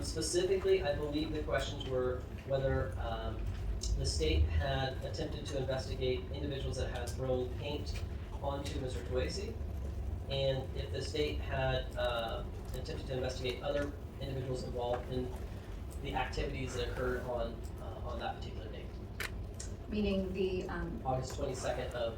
Specifically, I believe the questions were whether the state had attempted to investigate individuals that had thrown paint onto Mr. Toese, and if the state had attempted to investigate other individuals involved in the activities that occurred on that particular date. Meaning the August 22nd of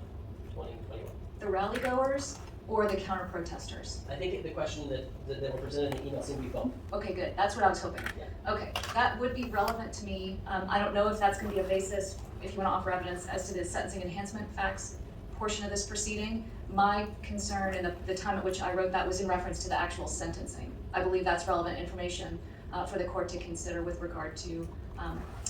2021. The rally goers or the counter protesters? I think the question that were presented in the email seemed to be both. Okay, good. That's what I was hoping. Yeah. Okay, that would be relevant to me. I don't know if that's going to be a basis, if you want to offer evidence as to the sentencing enhancement facts portion of this proceeding. My concern and the time at which I wrote that was in reference to the actual sentencing. I believe that's relevant information for the court to consider with regard to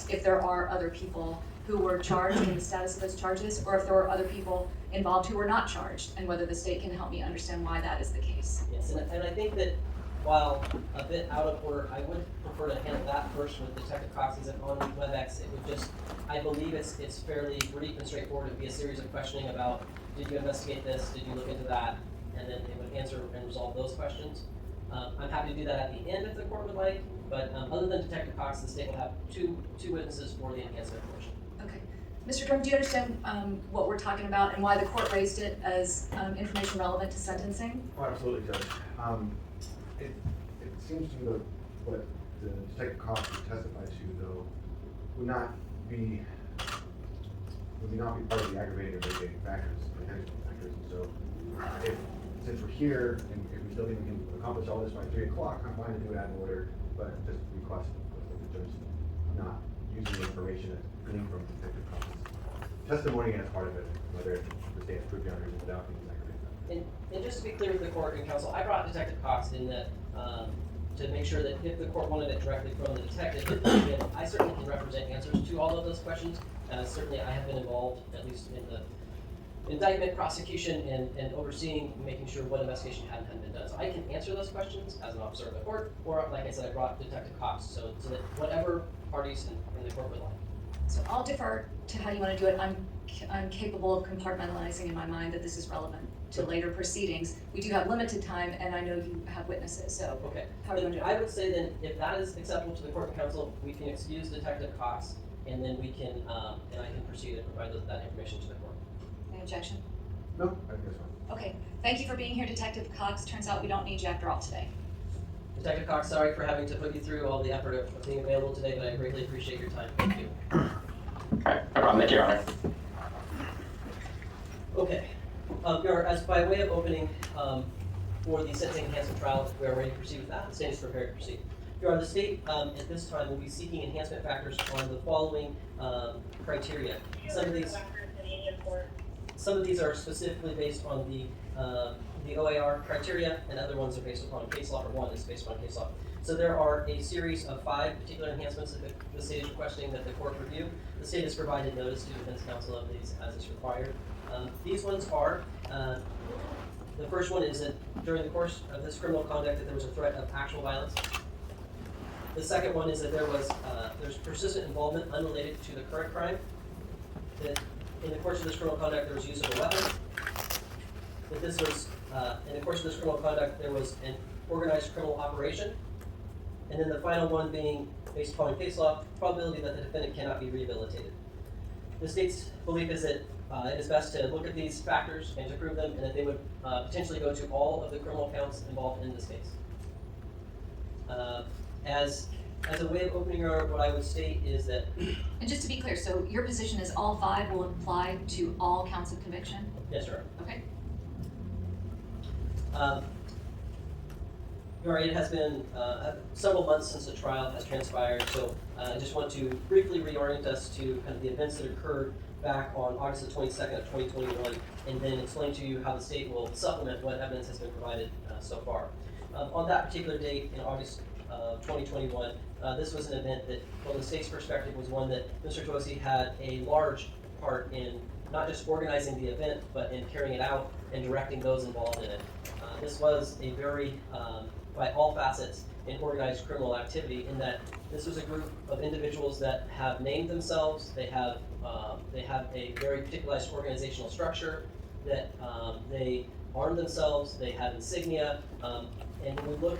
if there are other people who were charged and the status of those charges, or if there were other people involved who were not charged, and whether the state can help me understand why that is the case. Yes, and I think that while a bit out of order, I would prefer to handle that first with Detective Cox. He's on WebEx. It would just, I believe it's fairly brief and straightforward. It would be a series of questioning about, did you investigate this, did you look into that, and then they would answer and resolve those questions. I'm happy to do that at the end if the court would like, but other than Detective Cox, the state will have two witnesses for the enhancement portion. Okay. Mr. Drum, do you understand what we're talking about and why the court raised it as information relevant to sentencing? Oh, absolutely, Judge. It seems to me that what the Detective Cox would testify to, though, would not be part of the aggravating or mitigating factors, the enhancement factors. And so, since we're here and if we still think we can accomplish all this by 3 o'clock, I'm fine to do it out of order, but just request that the judge not using the information that's gleaned from Detective Cox's testimony as part of it, whether the state has proved beyond reasonable doubt things aggravating. And just to be clear with the court and counsel, I brought Detective Cox in that to make sure that if the court wanted it directly from the detective, I certainly can represent answers to all of those questions. Certainly I have been involved, at least in the indictment, prosecution, and overseeing, making sure what investigation hadn't been done. So I can answer those questions as an officer of the court, or like I said, I brought Detective Cox, so that whatever parties in the court would like. So I'll defer to how you want to do it. I'm capable of compartmentalizing in my mind that this is relevant to later proceedings. We do have limited time, and I know you have witnesses, so okay. How do you want to do it? I would say then, if that is acceptable to the court and counsel, we can excuse Detective Cox, and then we can, and I can proceed and provide that information to the court. Any objection? No, I think that's fine. Okay. Thank you for being here, Detective Cox. Turns out we don't need you after all today. Detective Cox, sorry for having to put you through all the effort of being available today, but I greatly appreciate your time. Thank you. Okay, no problem. Thank you, Your Honor. Okay. Your Honor, as by way of opening for the sentencing enhancement trial, if we are ready to proceed with that, the state is prepared to proceed. Your Honor, the state at this time will be seeking enhancement factors on the following criteria. Some of these are specifically based on the OAR criteria, and other ones are based upon case law, or one is based upon case law. So there are a series of 5 particular enhancements that the state is requesting that the court review. The state has provided notice to defense counsel of these as is required. These ones are, the first one is that during the course of this criminal conduct that there was a threat of actual violence. The second one is that there's persistent involvement unrelated to the current crime. That in the course of this criminal conduct there was use of a weapon. That this was, in the course of this criminal conduct there was an organized criminal operation. And then the final one being, based upon case law, probability that the defendant cannot be rehabilitated. The state's belief is that it is best to look at these factors and to prove them, and that they would potentially go to all of the criminal counts involved in this case. As a way of opening what I would state is that... And just to be clear, so your position is all 5 will apply to all counts of conviction? Yes, sir. Okay. It has been several months since the trial has transpired, so I just want to briefly reorient us to kind of the events that occurred back on August the 22nd of 2021, and then explain to you how the state will supplement what evidence has been provided so far. On that particular date in August of 2021, this was an event that, from the state's perspective, was one that Mr. Toese had a large part in not just organizing the event, but in carrying it out and directing those involved in it. This was a very, by all facets, an organized criminal activity, in that this was a group of individuals that have named themselves. They have a very particularized organizational structure, that they armed themselves, they have insignia, and when we look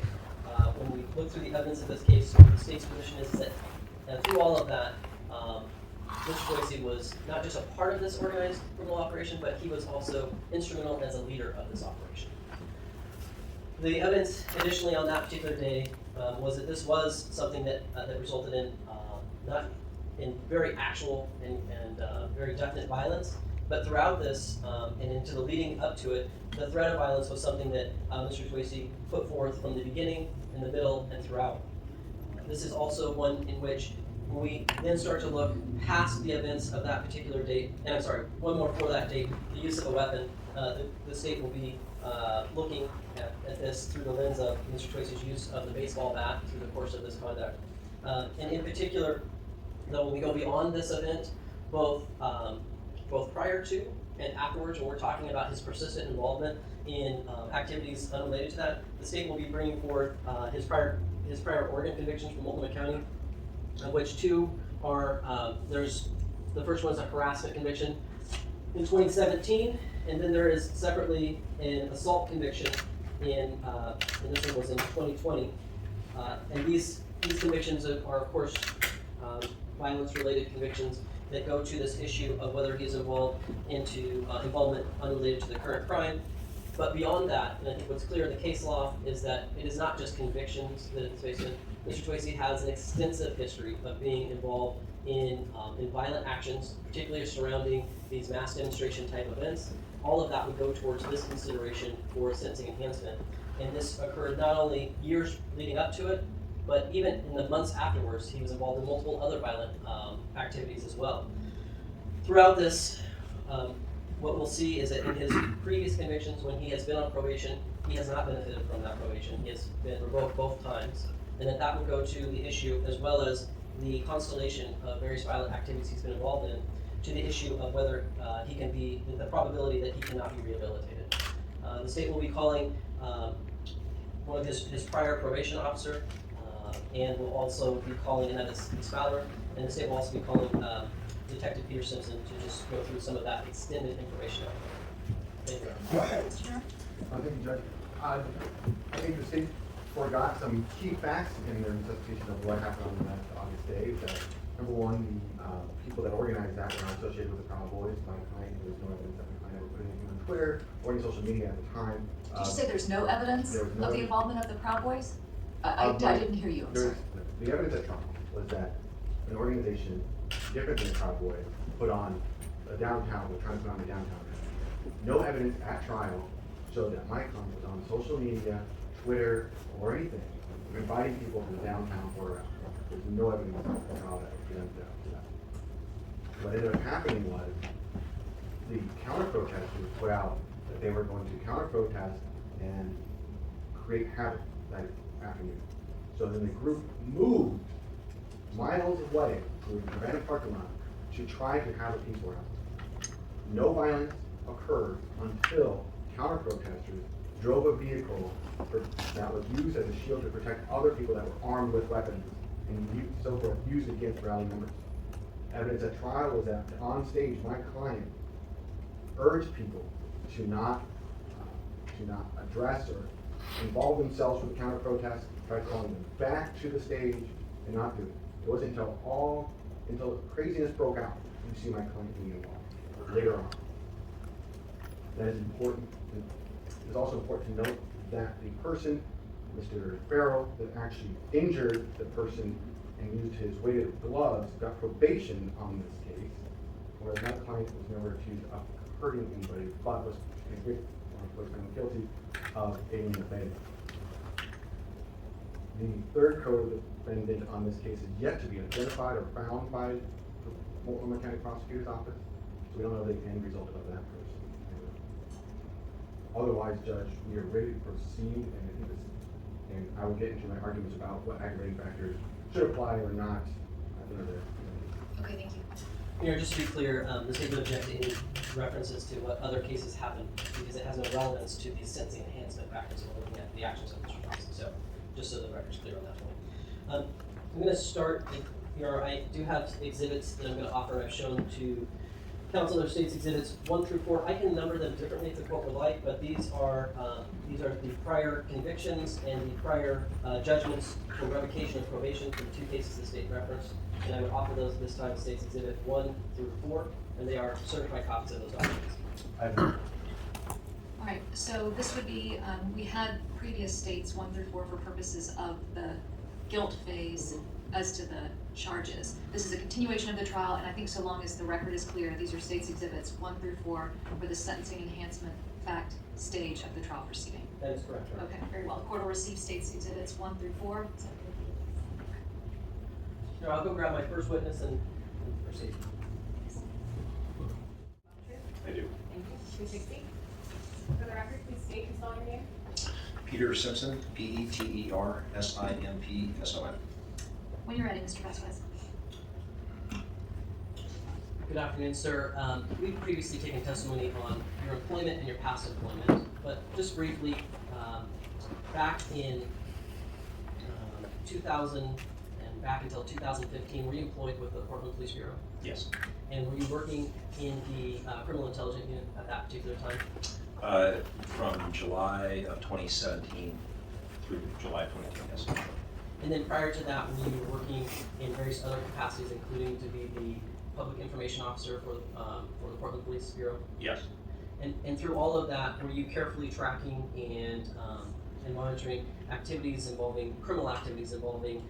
when we look through the evidence of this case, the state's position is that through all of that, Mr. Toese was not just a part of this organized criminal operation, but he was also instrumental as a leader of this operation. The evidence additionally on that particular day was that this was something that resulted in not in very actual and very definite violence, but throughout this and into the leading up to it, the threat of violence was something that Mr. Toese put forth from the beginning, in the middle, and throughout. This is also one in which when we then start to look past the events of that particular date, and I'm sorry, one more for that date, the use of a weapon, the state will be looking at this through the lens of Mr. Toese's use of the baseball bat through the course of this conduct. And in particular, though, when we go beyond this event, both prior to and afterwards, when we're talking about his persistent involvement in activities unrelated to that, the state will be bringing forth his prior Oregon convictions from Multnomah County, of which two are, the first one is a harassment conviction in 2017, and then there is separately an assault conviction and this one was in 2020. And these convictions are of course, violence-related convictions that go to this issue of whether he's involved into involvement unrelated to the current crime. But beyond that, and I think what's clear in the case law is that it is not just convictions that it's based on. Mr. Toese has an extensive history of being involved in violent actions, particularly surrounding these mass demonstration type events. All of that would go towards this consideration for sentencing enhancement. And this occurred not only years leading up to it, but even in the months afterwards, he was involved in multiple other violent activities as well. Throughout this, what we'll see is that in his previous convictions, when he has been on probation, he has not benefited from that probation. He has been revoked both times. And that will go to the issue, as well as the constellation of various violent activities he's been involved in, to the issue of whether he can be, the probability that he cannot be rehabilitated. The state will be calling one of his prior probation officer, and will also be calling, and that is Fowler, and the state will also be calling Detective Peter Simpson to just go through some of that extended information. Thank you. Go ahead. Thank you, Judge. I think the state forgot some key facts in their investigation of what happened on that August day. That number one, the people that organized that were not associated with the Proud Boys. My client, there was no evidence that my client ever put anything on Twitter or any social media at the time. Did you say there's no evidence of the involvement of the Proud Boys? I didn't hear you, I'm sorry. The evidence at trial was that an organization different than the Proud Boy put on a downtown, we're trying to put on a downtown. No evidence at trial showed that my client was on social media, Twitter, or anything, inviting people to the downtown for a There's no evidence at trial that presented to that. What ended up happening was the counter-protesters put out that they were going to counter-protest and create havoc that afternoon. So then the group moved miles away to a random parking lot to try to have a peaceful rally. No violence occurred until counter-protesters drove a vehicle that was used as a shield to protect other people that were armed with weapons and so forth, used against rally members. Evidence at trial was that on stage, my client urged people to not address or involve themselves with the counter-protest, tried calling them back to the stage and not do it. It wasn't until craziness broke out you see my client being involved later on. That is important. It's also important to note that the person, Mr. Farrell, that actually injured the person and used his weighted gloves got probation on this case, whereas my client was never accused of hurting anybody, but was convicted or was found guilty of aiding and abetting. The third co-defendant on this case is yet to be identified or found by the Multnomah County Prosecutor's Office, so we don't know the end result of that person. Otherwise, Judge, we are ready to proceed, and I will get into my arguments about what aggravating factors should apply or not at the end of the Okay, thank you. Mayor, just to be clear, the state would object to any references to what other cases happened because it has no relevance to the sentencing enhancement factors when we're looking at the actions of Mr. Toese. So, just so the record's clear on that point. I'm going to start. I do have exhibits that I'm going to offer. I've shown to Council, their states exhibits 1 through 4. I can number them differently if the court would like, but these are the prior convictions and the prior judgments for revocation of probation for the 2 cases the state referenced. And I would offer those this time states exhibit 1 through 4, and they are certified copies of those documents. All right, so this would be, we had previous states 1 through 4 for purposes of the guilt phase as to the charges. This is a continuation of the trial, and I think so long as the record is clear, these are states exhibits 1 through 4 for the sentencing enhancement fact stage of the trial proceeding. That is correct, Your Honor. Okay, very well. The court will receive states exhibits 1 through 4. Is that good? Here, I'll go grab my first witness and proceed. I do. Thank you. Please take a seat. For the record, please state and spell your name. Peter Simpson, Petersimpson. When you're ready, Mr. Vasquez. Good afternoon, sir. We've previously taken testimony on your employment and your past employment, but just briefly, back in 2000 and back until 2015, were you employed with the Portland Police Bureau? Yes. And were you working in the criminal intelligence unit at that particular time? From July of 2017 through July of 2018, yes. And then prior to that, were you working in various other capacities, including to be the public information officer for the Portland Police Bureau? Yes. And through all of that, were you carefully tracking and monitoring activities involving, criminal activities involving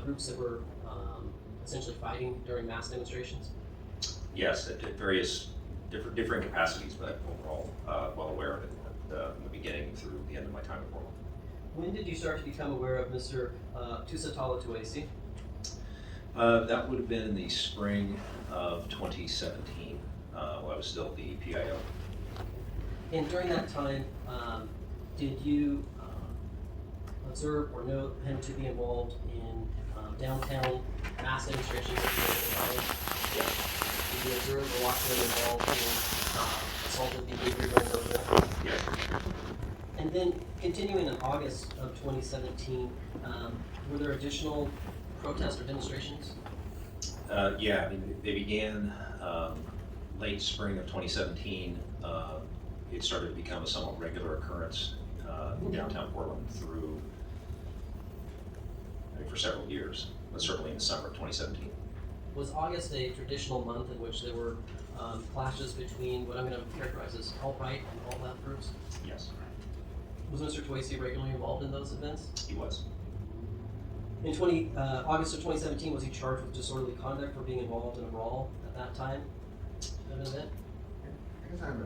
groups that were essentially fighting during mass demonstrations? Yes, at various different capacities, but overall well aware of it from the beginning through the end of my time at Portland. When did you start to become aware of Mr. Toese? That would have been in the spring of 2017, while I was still the PIO. And during that time, did you observe or know him to be involved in downtown mass demonstrations? Yes. Did you observe or watch him involved in assaultive behavior during those events? Yes. And then continuing in August of 2017, were there additional protests or demonstrations? Yeah, I mean, they began late spring of 2017. It started to become a somewhat regular occurrence in downtown Portland through, for several years, but certainly in the summer of 2017. Was August a traditional month in which there were clashes between what I'm going to characterize as alt-right and alt-left groups? Yes, Was Mr. Toese regularly involved in those events? he was. In August of 2017, was he charged with disorderly conduct for being involved in a brawl at that time of an event? I guess I have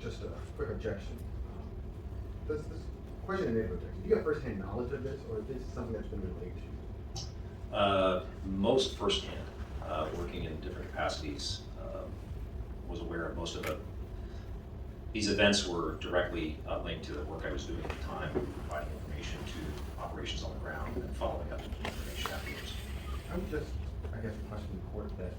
just a quick objection. This question and objection. Do you have firsthand knowledge of this, or is this something that's been relayed to you? Most firsthand, working in different capacities, was aware of most of it. These events were directly linked to the work I was doing at the time, providing information to operations on the ground and following up information afterwards. I'm just, I guess, questioning the court that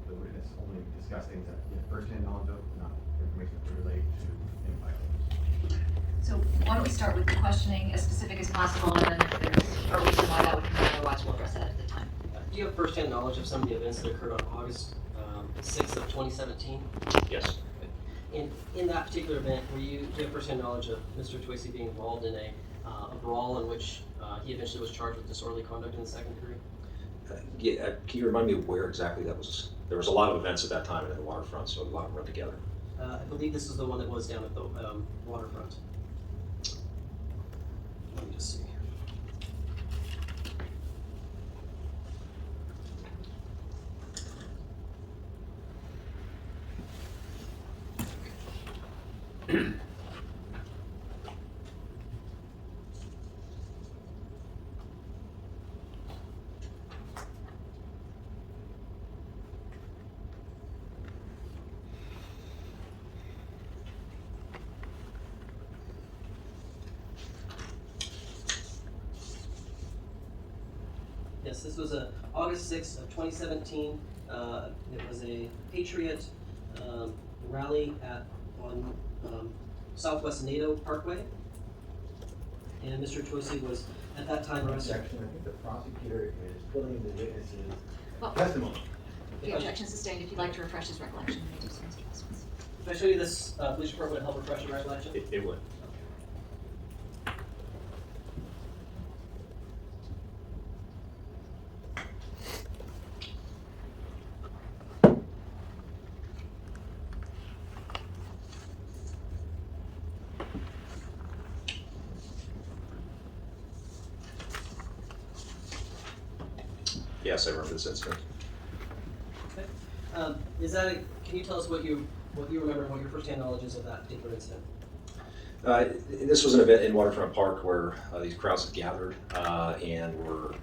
the witness only discussed things that he had firsthand knowledge of, not information that relate to anybody else. So why don't we start with the questioning as specific as possible, and then if there's a reason why that would come, otherwise we'll address that at the time. Do you have firsthand knowledge of some of the events that occurred on August 6th of 2017? Yes. In that particular event, do you have firsthand knowledge of Mr. Toese being involved in a brawl in which he eventually was charged with disorderly conduct in the second degree? Yeah, can you remind me of where exactly that was? There was a lot of events at that time in the waterfront, so a lot of them run together. I believe this is the one that was down at the waterfront. Let me just see. Yes, this was August 6th of 2017. It was a Patriot rally on Southwest NATO Parkway. And Mr. Toese was at that time arrested. Objection. I think the prosecutor is filling the witness's Well, testimony. The objection sustained. If you'd like to refresh his recollection, you may do so, Mr. Hoskins. If I show you this police report, would it help refresh your recollection? It would. Yes, I remember this incident. Okay. Can you tell us what you remember and what your firsthand knowledge is of that particular incident? This was an event in Waterfront Park where these crowds had gathered and were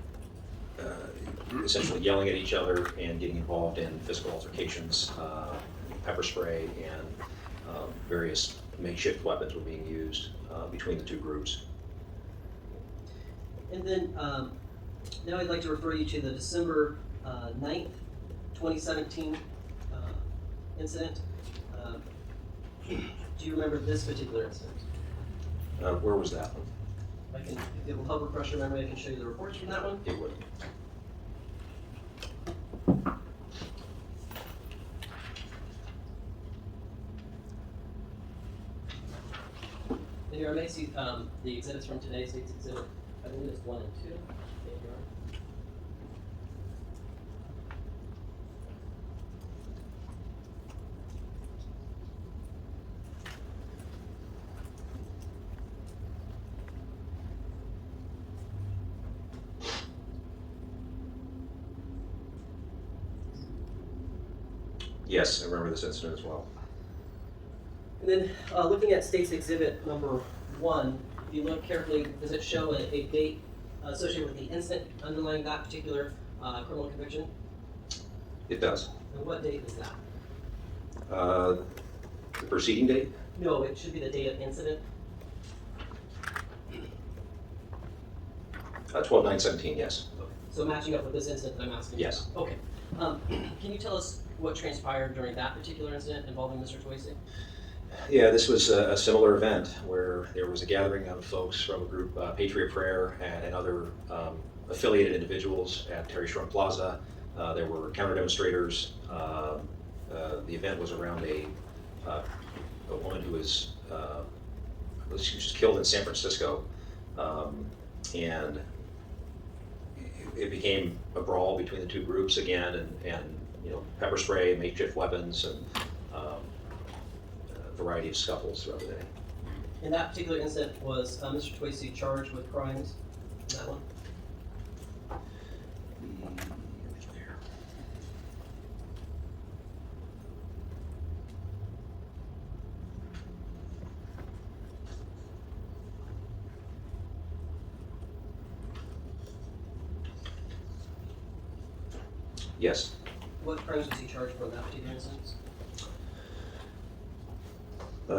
essentially yelling at each other and getting involved in physical altercations. Pepper spray and various makeshift weapons were being used between the two groups. And then now I'd like to refer you to the December 9th, 2017 incident. Do you remember this particular incident? Where was that one? If it will help refresh your memory, I can show you the reports from that one. It would. And here I may see the exhibits from today's state's exhibit. I believe it's 1 and 2. There you are. Yes, I remember this incident as well. And then looking at state's exhibit number 1, if you look carefully, does it show a date associated with the incident underlying that particular criminal conviction? It does. And what date is that? The preceding date? No, it should be the date of incident. 12/9/17, yes. Okay. So matching up with this incident that I'm asking you Yes. about. Okay. Can you tell us what transpired during that particular incident involving Mr. Toese? Yeah, this was a similar event where there was a gathering of folks from a group, Patriot Prayer, and other affiliated individuals at Terry Strong Plaza. There were counter demonstrators. The event was around a woman who was she was killed in San Francisco, and it became a brawl between the two groups again, and you know, pepper spray, makeshift weapons, and a variety of scuffles throughout the day. In that particular incident, was Mr. Toese charged with crimes in that one? Yes. What crimes was he charged for in that particular instance?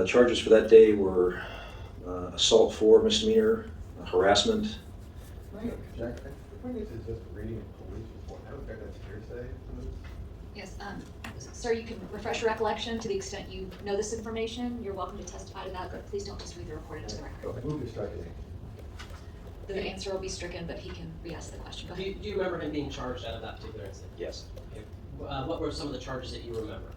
Charges for that day were assault for misdemeanor, harassment. Can I object? I think this is just reading a police report. I don't think that's hearsay. Yes, sir, you can refresh your recollection to the extent you know this information. You're welcome to testify to that, but please don't just read the report into the record. Move to strike it. The answer will be stricken, but he can re-ask the question. Go Do ahead. you remember him being charged out of that particular incident? Yes. Okay. What were some of the charges that you remember?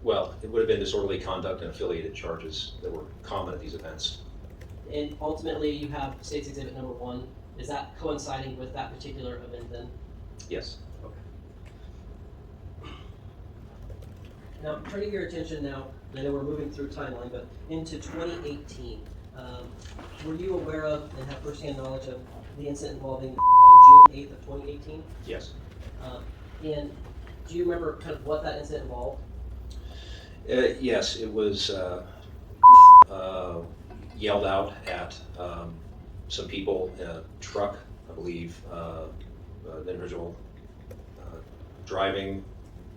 Well, it would have been disorderly conduct and affiliated charges that were common at these events. And ultimately, you have State's Exhibit number 1. Is that coinciding with that particular event then? Yes. Okay. Now, turning your attention now, I know we're moving through timeline, but into 2018. Were you aware of and have firsthand knowledge of the incident involving on June 8th of 2018? Yes. And do you remember kind of what that incident involved? Yes, it was yelled out at some people in a truck, I believe, an individual driving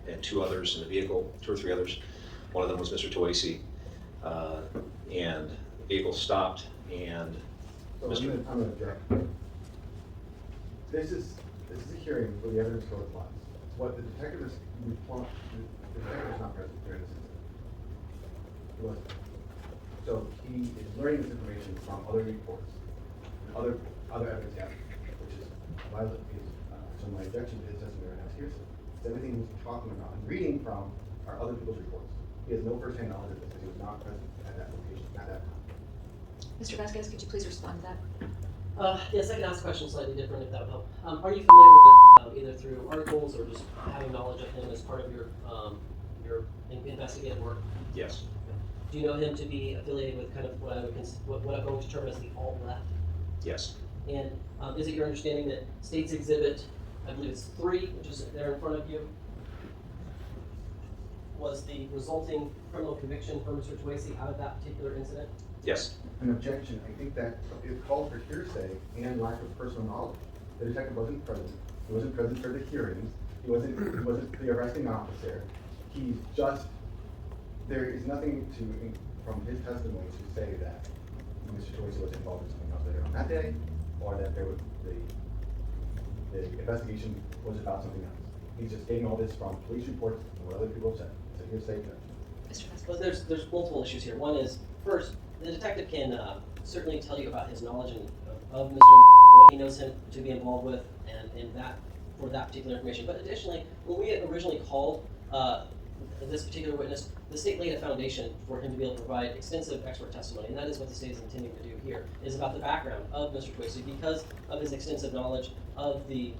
and 2 others in the vehicle, 2 or 3 others. One of them was Mr. Toese, and the vehicle stopped, and So Mr. I'm gonna object. This is a hearing where the evidence goes live. What the detective is, the detective is not present during this incident. He wasn't. So he is learning this information from other reports and other evidence gathered, which is violent. So so my objection to his testimony right now is hearsay. It's everything he's talking about and reading from are other people's reports. He has no first-hand knowledge of this because he was not present at that location at that time. Mr. Vasquez, could you please respond to that? Yes, I can ask a question slightly different if that would help. Are you familiar with it either through articles or just having knowledge of him as part of your investigative work? Yes. Do you know him to be affiliated with kind of what I'm going to term as the alt left? Yes. And is it your understanding that State's Exhibit, I believe it's 3, which is there in front of you, was the resulting criminal conviction for Mr. Toese out of that particular incident? Yes. An objection, I think that it called for hearsay and lack of personal knowledge. The detective wasn't present. He wasn't present for the hearings. He wasn't the arresting officer. He's just, there is nothing from his testimony to say that Mr. Toese was involved in something else later on that day, or that the investigation was about something else. He's just getting all this from police reports and what other people have said. It's a hearsay judgment. Mr. Vasquez? Well, there's multiple issues here. One is, first, the detective can certainly tell you about his knowledge of Mr. what he knows him to be involved with, and that for that particular information. But additionally, when we originally called this particular witness, the state laid a foundation for him to be able to provide extensive expert testimony, and that is what the state is intending to do here, is about the background of Mr. Toese because of his extensive knowledge of the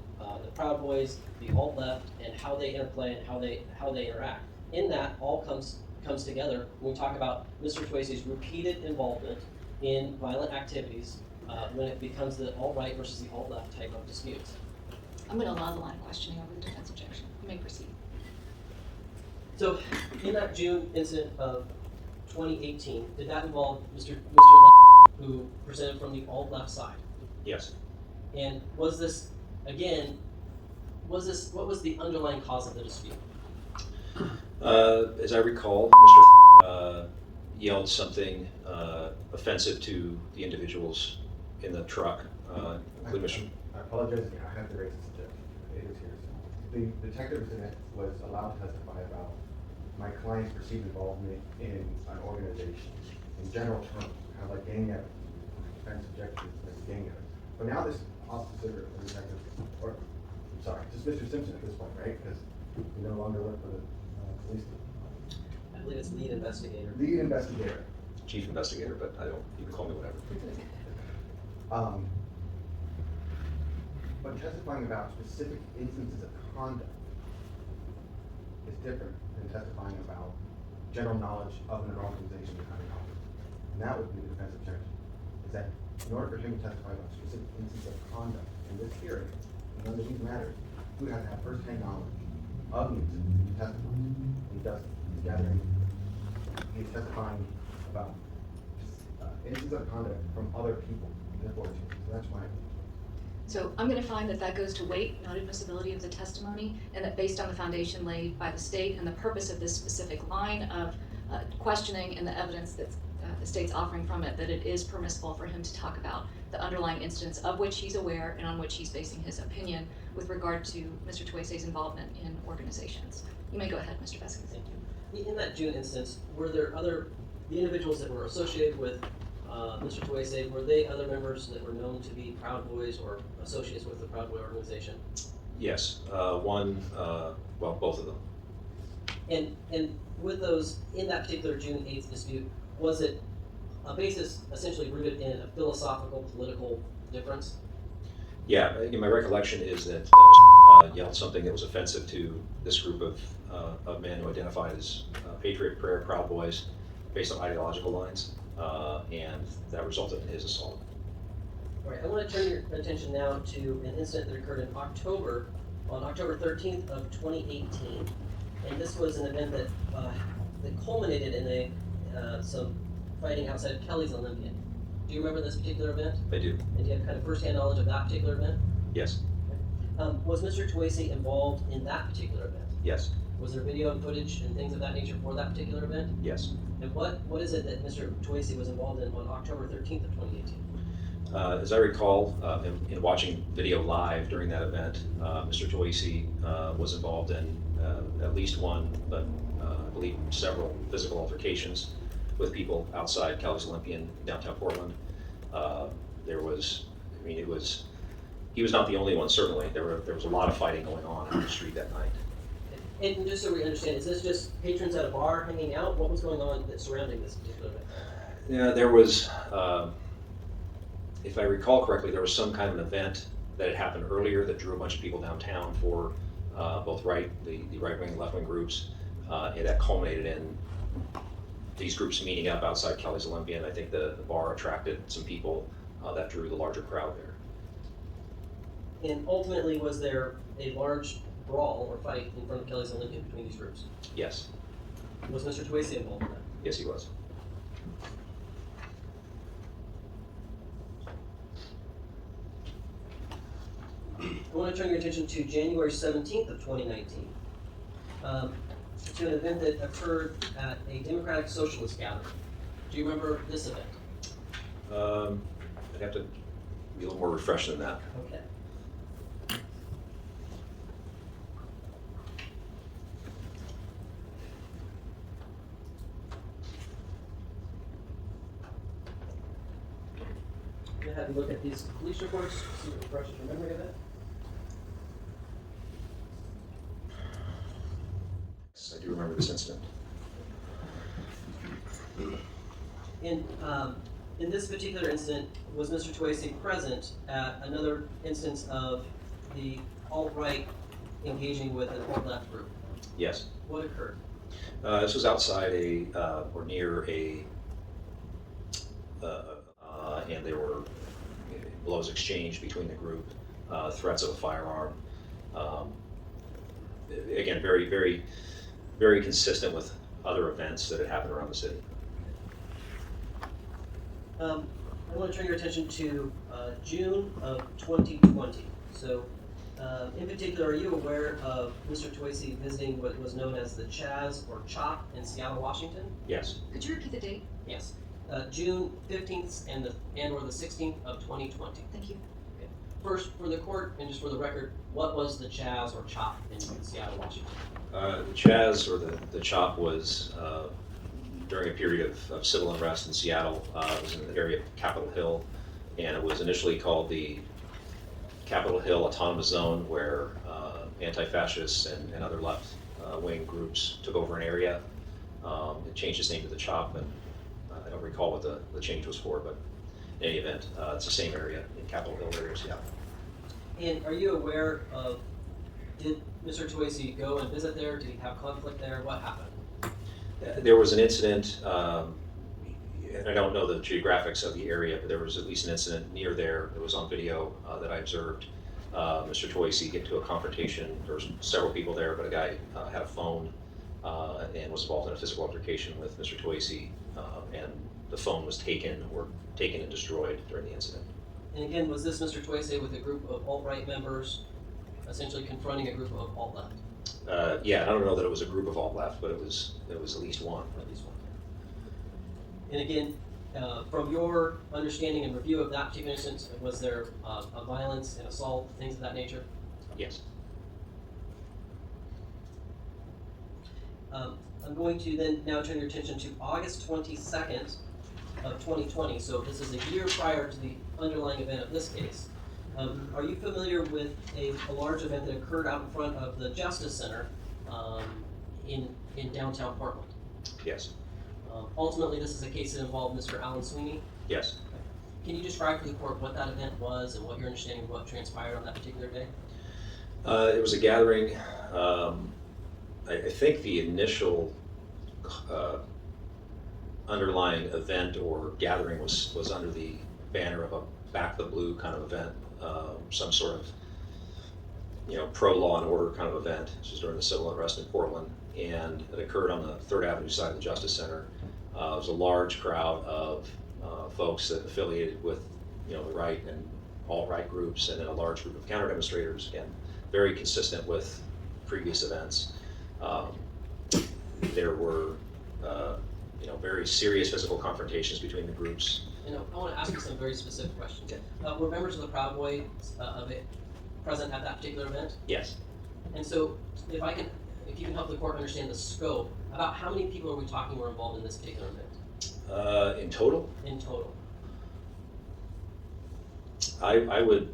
Proud Boys, the alt left, and how they interplay and how they interact. In that, all comes together when we talk about Mr. Toese's repeated involvement in violent activities when it becomes the alt-right versus the alt-left type of disputes. I'm going to allow the line of questioning over the defense objection. You may proceed. So, in that June incident of 2018, did that involve Mr. who presented from the alt-left side? Yes. And was this, again, what was the underlying cause of the dispute? As I recall, Mr. Yelled something offensive to the individuals in the truck, including Mr. I apologize again, I have to raise this objection. It is hearsay. The detective was allowed to testify about my client's perceived involvement in an organization. In general terms, kind of like gang evidence. Defense objective is gang evidence. But now this officer or detective, or I'm sorry, just Mr. Simpson at this point, right? Because we no longer work for the police. I believe it's lead investigator. Lead investigator. Chief investigator, but I don't, you can call me whatever. But testifying about specific instances of conduct is different than testifying about general knowledge of an organization and having knowledge. And that would be the defense objection, is that in order for him to testify about specific instances of conduct in this hearing, and under these matters, he would have to have first-hand knowledge of the incident to testify. And he doesn't. He's testifying about instances of conduct from other people in the board team. So that's why. So I'm going to find that goes to weight, not admissibility of the testimony, and that based on the foundation laid by the state and the purpose of this specific line of questioning and the evidence that the state's offering from it, that it is permissible for him to talk about the underlying incidents of which he's aware and on which he's basing his opinion with regard to Mr. Toese's involvement in organizations. You may go ahead, Mr. Vasquez. Thank you. In that June instance, were there the individuals that were associated with Mr. Toese, were they other members that were known to be Proud Boys or associates with the Proud Boy organization? Yes. Both of them. And with those, in that particular June 8th dispute, was it a basis essentially rooted in a philosophical, political difference? Yeah, my recollection is that yelled something that was offensive to this group of men who identified as Patriot Prayer Proud Boys based on ideological lines, and that resulted in his assault. All right, I want to turn your attention now to an incident that occurred on October 13th of 2018. And this was an event that culminated in some fighting outside of Kelly's Olympian. Do you remember this particular event? I do. And do you have kind of first-hand knowledge of that particular event? Yes. Was Mr. Toese involved in that particular event? Yes. Was there video and footage and things of that nature for that particular event? Yes. And what is it that Mr. Toese was involved in on October 13th of 2018? As I recall, in watching video live during that event, Mr. Toese was involved in at least one, but I believe several physical altercations with people outside Kelly's Olympian, downtown Portland. It was He was not the only one, certainly. There was a lot of fighting going on on the street that night. And just so we understand, is this just patrons at a bar hanging out? What was going on surrounding this particular event? Yeah, there was, if I recall correctly, there was some kind of an event that had happened earlier that drew a bunch of people downtown for both the right-wing and left-wing groups, and that culminated in these groups meeting up outside Kelly's Olympia, and I think the bar attracted some people that drew the larger crowd there. And ultimately, was there a large brawl or fight in front of Kelly's Olympia between these groups? Yes, Was Mr. Toese involved in that? yes, he was. I want to turn your attention to January 17th of 2019, to an event that occurred at a Democratic Socialist gathering. Do you remember this event? I'd have to be a little more refreshed than that. Okay. I'm going to have you look at these police reports, see what refreshes your memory of it. I do remember this incident. In this particular incident, was Mr. Toese present at another instance of the alt-right engaging with an alt-left group? Yes. What occurred? This was outside or near and there were blows exchanged between the group, threats of a firearm. Again, very, very, very consistent with other events that had happened around the city. I want to turn your attention to June of 2020. So, in particular, are you aware of Mr. Toese visiting what was known as the Chaz or CHOP in Seattle, Washington? Yes. Could you repeat the date? Yes. June 15th and or the 16th of 2020. Thank you. Okay. First, for the court and just for the record, what was the Chaz or CHOP in Seattle, Washington? The Chaz or the CHOP was during a period of civil unrest in Seattle. It was in the area of Capitol Hill, and it was initially called the Capitol Hill Autonomous Zone, where anti-fascists and other left-wing groups took over an area. It changed its name to the CHOP, and I don't recall what the change was for, but in any event, it's the same area in Capitol Hill area of Seattle. And are you aware of, did Mr. Toese go and visit there? Did he have conflict there? What happened? There was an incident, and I don't know the geographics of the area, but there was at least an incident near there. It was on video that I observed. Mr. Toese get to a confrontation. There were several people there, but a guy had a phone and was involved in a physical altercation with Mr. Toese, and the phone was taken and destroyed during the incident. And again, was this Mr. Toese with a group of alt-right members essentially confronting a group of alt-left? Yeah, I don't know that it was a group of alt-left, but it was at least one. At least one. And again, from your understanding and review of that particular instance, was there a violence and assault, things of that nature? Yes. I'm going to then now turn your attention to August 22nd of 2020. So this is a year prior to the underlying event of this case. Are you familiar with a large event that occurred out in front of the Justice Center in downtown Portland? Yes. Ultimately, this is a case that involved Mr. Alan Sweeney. Yes. Can you describe for the court what that event was and what your understanding of what transpired on that particular day? It was a gathering. I think the initial underlying event or gathering was under the banner of a Back the Blue kind of event, some sort of pro-law and order kind of event. This was during the civil unrest in Portland, and it occurred on the 3rd Avenue side of the Justice Center. It was a large crowd of folks that affiliated with the right and alt-right groups, and then a large group of counter-demonstrators, again, very consistent with previous events. There were very serious physical confrontations between the groups. I want to ask you some very specific questions. Okay. Were members of the Proud Boy present at that particular event? Yes. And so, if you can help the court understand the scope, about how many people are we talking were involved in this particular event? In total, In total. I would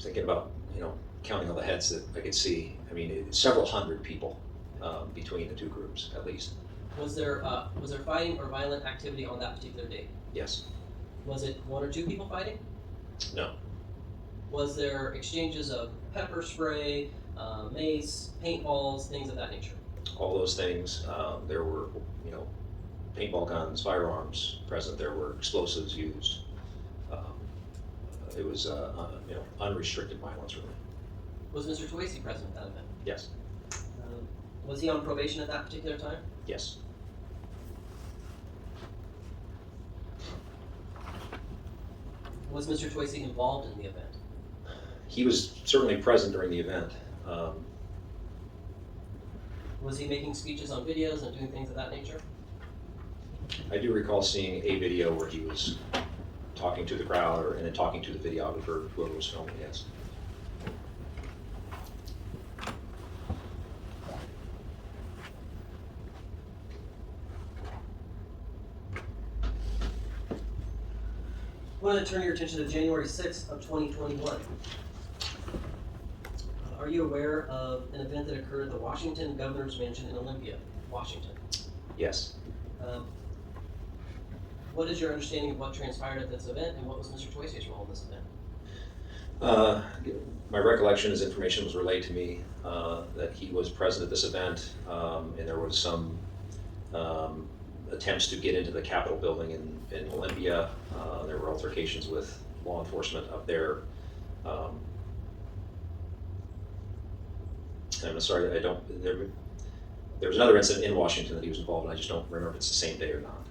thinking about, counting all the heads that I could see. I mean, several hundred people between the two groups, at least. Was there fighting or violent activity on that particular date? Yes. Was it one or two people fighting? No. Was there exchanges of pepper spray, mace, paintballs, things of that nature? All those things. There were, paintball guns, firearms present. There were explosives used. It was, unrestricted violence, really. Was Mr. Toese present at that event? Yes. Was he on probation at that particular time? Yes. Was Mr. Toese involved in the event? He was certainly present during the event. Was he making speeches on videos and doing things of that nature? I do recall seeing a video where he was talking to the crowd and then talking to the videographer, whoever was filming, yes. I want to turn your attention to January 6th of 2021. Are you aware of an event that occurred at the Washington Governor's Mansion in Olympia, Washington? Yes. What is your understanding of what transpired at this event, and what was Mr. Toise's role in this event? My recollection is information was relayed to me that he was present at this event, and there was some attempts to get into the Capitol building in Olympia. There were altercations with law enforcement up there. I'm sorry, there was another incident in Washington that he was involved in. I just don't remember if it's the same day or not.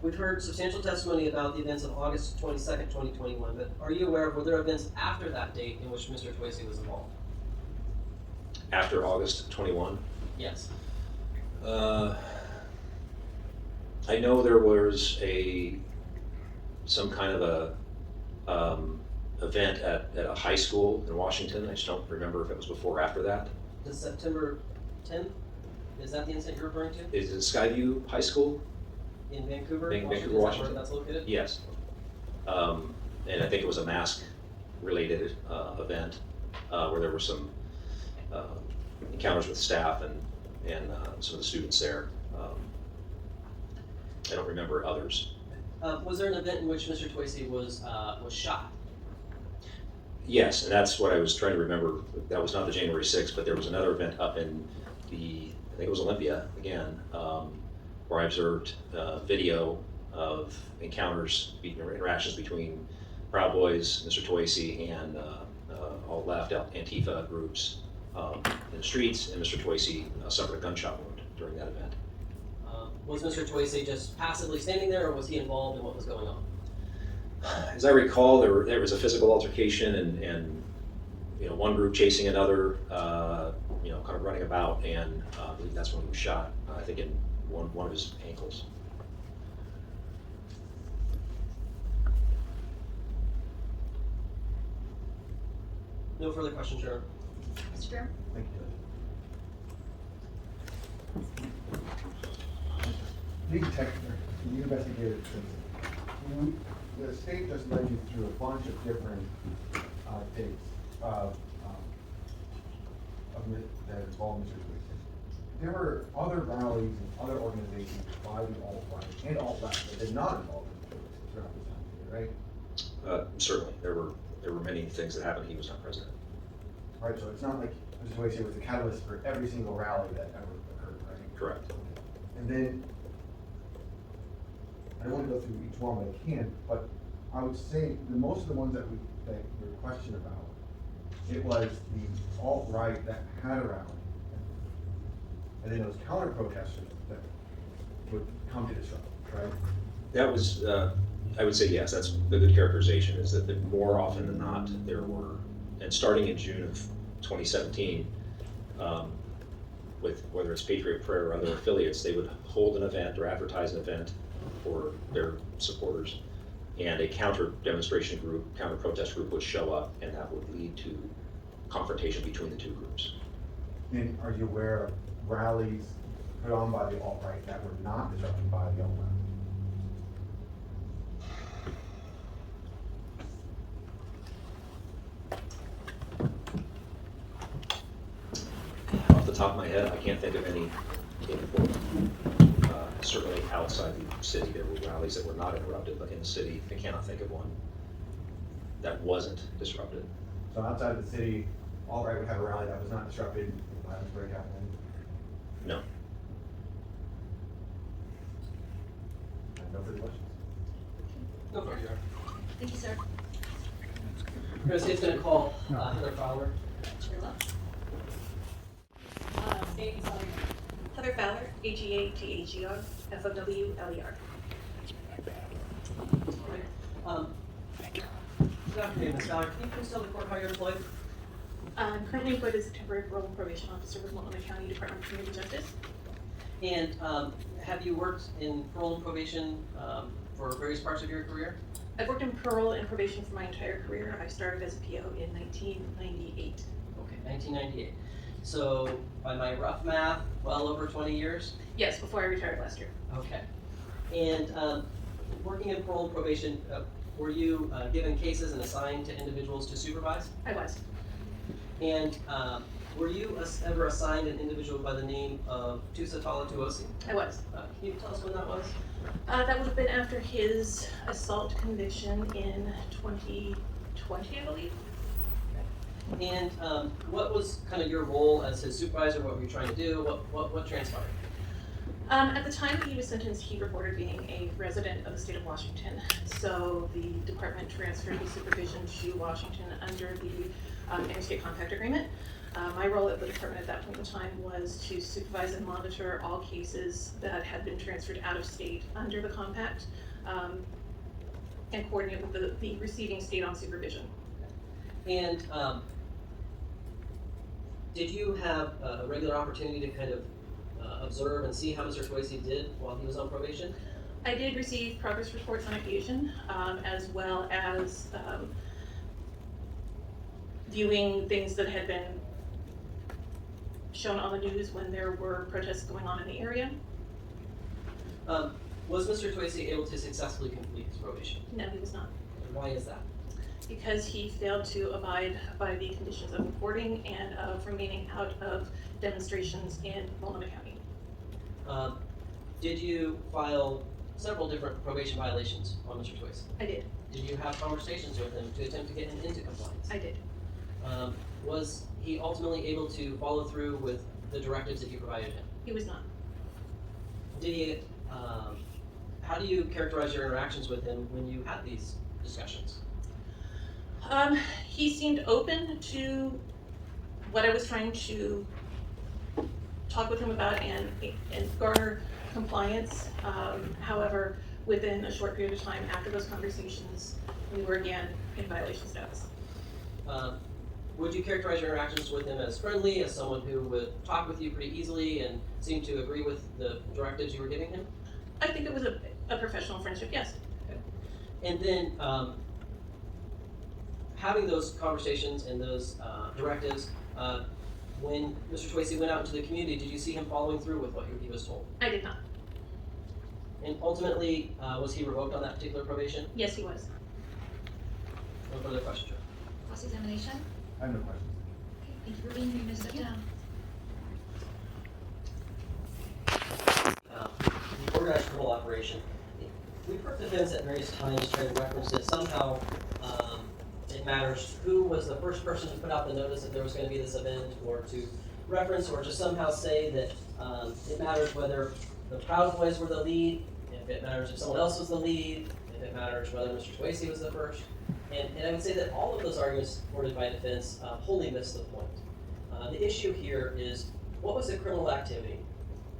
We've heard substantial testimony about the events of August 22nd, 2021, but are you aware of were there events after that date in which Mr. Toese was involved? After August 21? Yes. I know there was some kind of a event at a high school in Washington. I just don't remember if it was before or after that. The September 10th? Is that the incident you're referring to? Is it Skyview High School? In Vancouver, Vancouver, Washington? Is that where Washington. that's located? Yes. And I think it was a mask-related event where there were some encounters with staff and some of the students there. I don't remember others. Was there an event in which Mr. Toese was shot? Yes, and that's what I was trying to remember. That was not the January 6th, but there was another event up in I think it was Olympia again, where I observed video of encounters, interactions between Proud Boys, Mr. Toese, and all left Antifa groups in the streets, and Mr. Toese suffered a gunshot wound during that event. Was Mr. Toese just passively standing there, or was he involved in what was going on? As I recall, there was a physical altercation, and one group chasing another, kind of running about, and I believe that's when he was shot. I think in one of his ankles. No further questions, Sharon. Mr. Chairman? Thank you, Judge. Lead detective, you investigated this. The state just led you through a bunch of different dates that involved Mr. Toese. There were other rallies and other organizations by the alt-right and alt-left that did not involve Mr. Toese throughout this time period, right? Certainly, there were many things that happened. He was not president. Right, so it's not like Mr. Toese was the catalyst for every single rally that ever occurred, right? Correct. And then, I don't want to go through each one, but I can, but I would say that most of the ones that were questioned about, it was the alt-right that had a rally. And then those counter-protesters that would come to disrupt, right? That was, I would say yes, that's the good characterization, is that more often than not, there were, and starting in June of 2017, with whether it's Patriot Prayer or other affiliates, they would hold an event or advertise an event for their supporters, and a counter-demonstration group, counter-protest group would show up, and that would lead to confrontation between the two groups. And are you aware of rallies put on by the alt-right that were not disrupted by the alt-left? top of my head, I can't think of any in Portland. Certainly outside the city, there were rallies that were not interrupted, but in the city, I cannot think of one that wasn't disrupted. So outside of the city, Alt-Right would have a rally that was not disrupted, violence break out then? No. I have no further questions. Go for it. Thank you, sir. It's gonna call Heather Fowler. Name and spelling. Heather Fowler, Heather, Fowler. Good afternoon, Ms. Fowler. Can you please tell the court how you're employed? I'm currently employed as a temporary parole and probation officer with Multnomah County Department of Community Justice. And have you worked in parole and probation for various parts of your career? I've worked in parole and probation for my entire career. I started as a PO in 1998. Okay, 1998. So by my rough math, well over 20 years? Yes, before I retired last year. Okay. And working in parole and probation, were you given cases and assigned to individuals to supervise? I was. And were you ever assigned an individual by the name of Toese? I was. Can you tell us when that was? That would have been after his assault conviction in 2020, I believe. And what was kind of your role as his supervisor? What were you trying to do? What transpired? At the time that he was sentenced, he reported being a resident of the state of Washington. So the department transferred his supervision to Washington under the Interstate Compact Agreement. My role at the department at that point in time was to supervise and monitor all cases that had been transferred out of state under the compact, and coordinate with the receiving state on supervision. And did you have a regular opportunity to kind of observe and see how Mr. Toese did while he was on probation? I did receive progress reports on occasion, as well as viewing things that had been shown on the news when there were protests going on in the area. Was Mr. Toese able to successfully complete his probation? No, he was not, Why is that? because he failed to abide by the conditions of reporting and of remaining out of demonstrations in Multnomah County. Did you file several different probation violations on Mr. Toese? I did. Did you have conversations with him to attempt to get him into compliance? I did. Was he ultimately able to follow through with the directives that you provided him? He was not. Did he, how do you characterize your interactions with him when you had these discussions? He seemed open to what I was trying to talk with him about and garner compliance. However, within a short period of time after those conversations, we were again in violation status. Would you characterize your interactions with him as friendly, as someone who would talk with you pretty easily and seem to agree with the directives you were giving him? I think it was a professional friendship, yes. Okay. And then having those conversations and those directives, when Mr. Toese went out into the community, did you see him following through with what he was told? I did not. And ultimately, was he revoked on that particular probation? Yes, he was. No further questions, Joe. Cross-examination? I have no questions. Okay, thank you for being here, Ms. Down. The organized criminal operation. We've heard defense at various times try to reference that somehow it matters who was the first person to put out the notice that there was going to be this event, or to reference or to somehow say that it matters whether the Proud Boys were the lead, if it matters if someone else was the lead, if it matters whether Mr. Toese was the first. And I would say that all of those arguments supported by defense wholly miss the point. The issue here is, what was the criminal activity,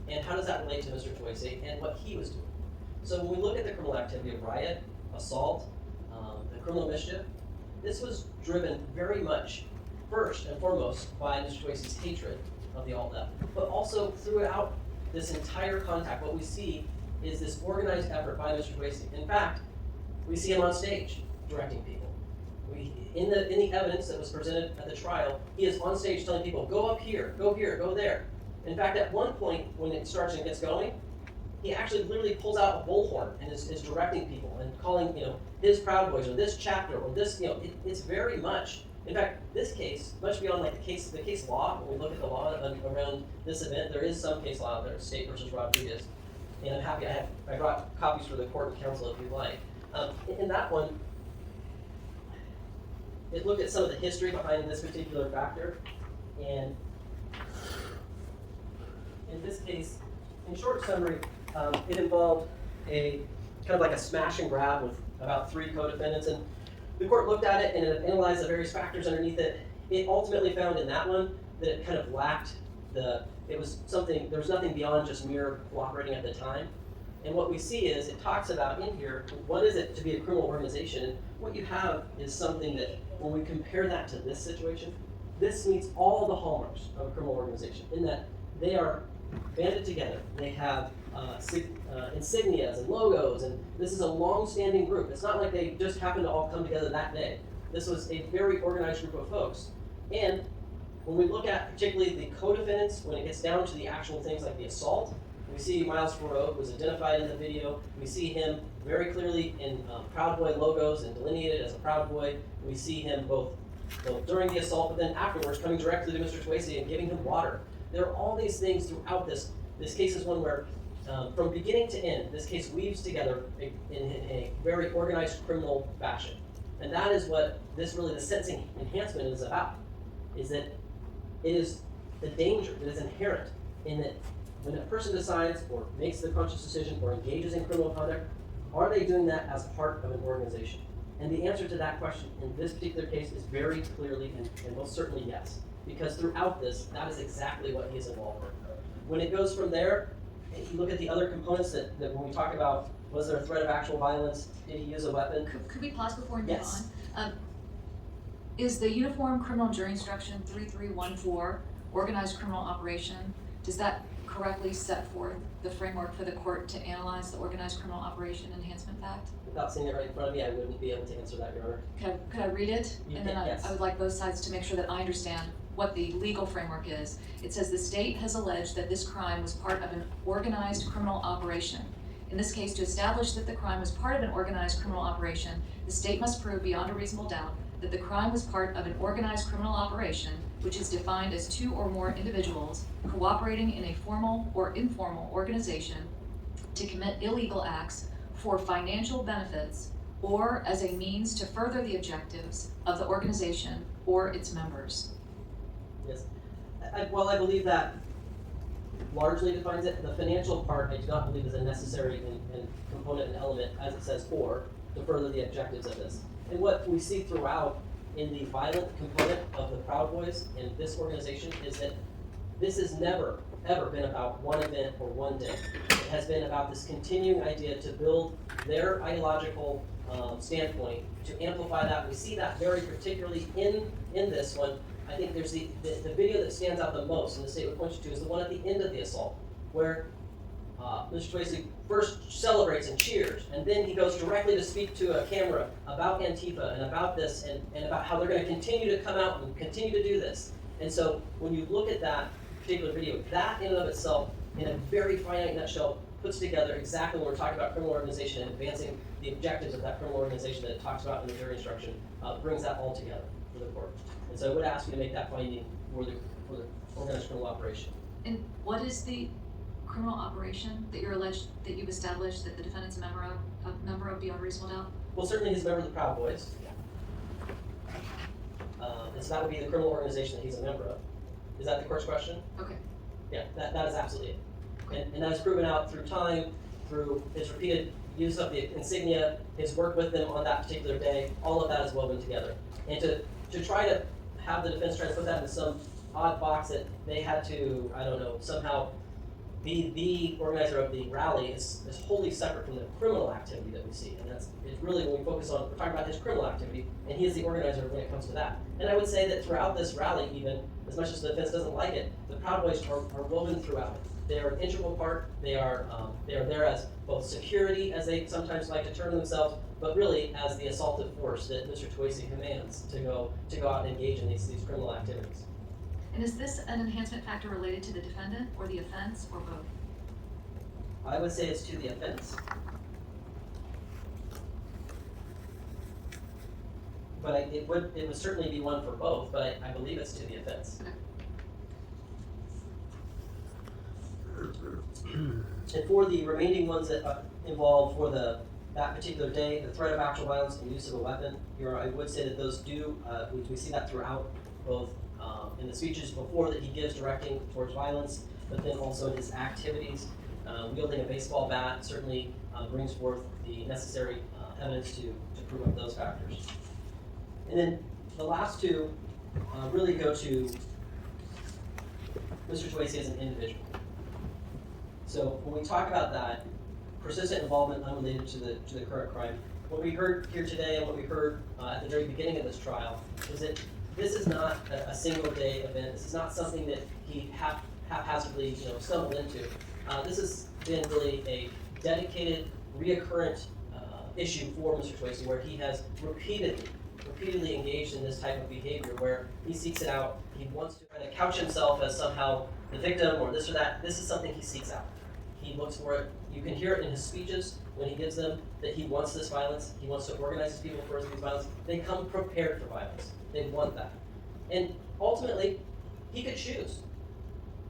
and how does that relate to Mr. Toese and what he was doing? So when we look at the criminal activity of riot, assault, and criminal mischief, this was driven very much, first and foremost, by Mr. Toese's hatred of the alt-left, but also throughout this entire contact, what we see is this organized effort by Mr. Toese. In fact, we see him on stage directing people. In the evidence that was presented at the trial, he is on stage telling people, go up here, go there. In fact, at one point, when it starts and gets going, he actually literally pulls out a bullhorn and is directing people and calling, his Proud Boys or this chapter or this, it's very much In fact, this case, much beyond like the case law, when we look at the law around this event, there is some case law out there, State versus Rodriguez. And I'm happy I brought copies for the court and counsel if you'd like. In that one, it looked at some of the history behind this particular factor. And in this case, in short summary, it involved a kind of like a smash and grab with about 3 co-defendants. And the court looked at it and it analyzed the various factors underneath it. It ultimately found in that one that it kind of lacked there was nothing beyond just mere cooperating at the time. And what we see is it talks about in here, what is it to be a criminal organization? And what you have is something that, when we compare that to this situation, this meets all the hallmarks of a criminal organization in that they are banded together. They have insignias and logos, and this is a long-standing group. It's not like they just happened to all come together that day. This was a very organized group of folks. And when we look at particularly the co-defendants, when it gets down to the actual things like the assault, we see Miles Farrow was identified in the video. We see him very clearly in Proud Boy logos and delineated as a Proud Boy. We see him both during the assault, but then afterwards coming directly to Mr. Toese and giving him water. There are all these things throughout this. This case is one where, from beginning to end, this case weaves together in a very organized criminal fashion. And that is what the sentencing enhancement is about, is that it is the danger that is inherent in that when a person decides or makes the conscious decision or engages in criminal conduct, are they doing that as part of an organization? And the answer to that question in this particular case is very clearly and most certainly yes. Because throughout this, that is exactly what he is involved in. When it goes from there, if you look at the other components that when we talk about, was there a threat of actual violence? Did he use a weapon? Could we pause before we move Yes. on? Is the Uniform Criminal Jury Instruction 3314, organized criminal operation, does that correctly set forth the framework for the court to analyze the organized criminal operation enhancement fact? Without seeing it right in front of me, I wouldn't be able to answer that, Your Honor. Could I read it? You And then can, yes. I would like both sides to make sure that I understand what the legal framework is. It says the state has alleged that this crime was part of an organized criminal operation. In this case, to establish that the crime was part of an organized criminal operation, the state must prove beyond a reasonable doubt that the crime was part of an organized criminal operation, which is defined as 2 or more individuals cooperating in a formal or informal organization to commit illegal acts for financial benefits or as a means to further the objectives of the organization or its members. Yes. I believe that largely defines it. The financial part, I do not believe is a necessary and component and element, as it says, or to further the objectives of this. And what we see throughout in the violent component of the Proud Boys and this organization is that this has never, ever been about one event or one day. It has been about this continuing idea to build their ideological standpoint, to amplify that. We see that very particularly in this one. I think there's the video that stands out the most, and the state would point you to, is the one at the end of the assault, where Mr. Toese first celebrates and cheers, and then he goes directly to speak to a camera about Antifa and about this, and about how they're going to continue to come out and continue to do this. And so when you look at that particular video, that in and of itself, in a very finite nutshell, puts together exactly when we're talking about criminal organization and advancing the objectives of that criminal organization that it talks about in the jury instruction, brings that all together for the court. And so I would ask you to make that finding for the organized criminal operation. And what is the criminal operation that you're alleged, that you've established that the defendant's a member of beyond reasonable doubt? Well, certainly he's a member of the Proud Boys. And so that would be the criminal organization that he's a member of. Is that the court's question? Okay. Yeah, that is absolutely it. And that is proven out through time, through his repeated use of the insignia, his work with them on that particular day. All of that is woven together. And to try to have the defense try to put that into some odd box that they had to, I don't know, somehow be the organizer of the rally is wholly separate from the criminal activity that we see. And it's really, when we focus on, we're talking about his criminal activity, and he is the organizer when it comes to that. And I would say that throughout this rally, even, as much as the defense doesn't like it, the Proud Boys are woven throughout it. They are an integral part. They are there as both security, as they sometimes like to term themselves, but really as the assaultive force that Mr. Toese commands to go out and engage in these criminal activities. And is this an enhancement factor related to the defendant or the offense, or both? I would say it's to the offense. but it would certainly be one for both, but I believe it's to the offense. And for the remaining ones that involve for that particular day, the threat of actual violence and use of a weapon, I would say that those do, we see that throughout, both in the speeches before that he gives directing towards violence, but then also in his activities. Wielding a baseball bat certainly brings forth the necessary evidence to prove up those factors. And then the last two really go to Mr. Toese as an individual. So when we talk about that, persistent involvement unrelated to the current crime, what we heard here today and what we heard at the very beginning of this trial is that this is not a single day event. This is not something that he haphazardly stumbled into. This has been really a dedicated, reoccurrent issue for Mr. Toese, where he has repeatedly engaged in this type of behavior, where he seeks it out. He wants to kind of couch himself as somehow the victim or this or that. This is something he seeks out. He looks for it. You can hear it in his speeches when he gives them that he wants this violence. He wants to organize his people for these violence. They come prepared for violence. They want that. And ultimately, he could choose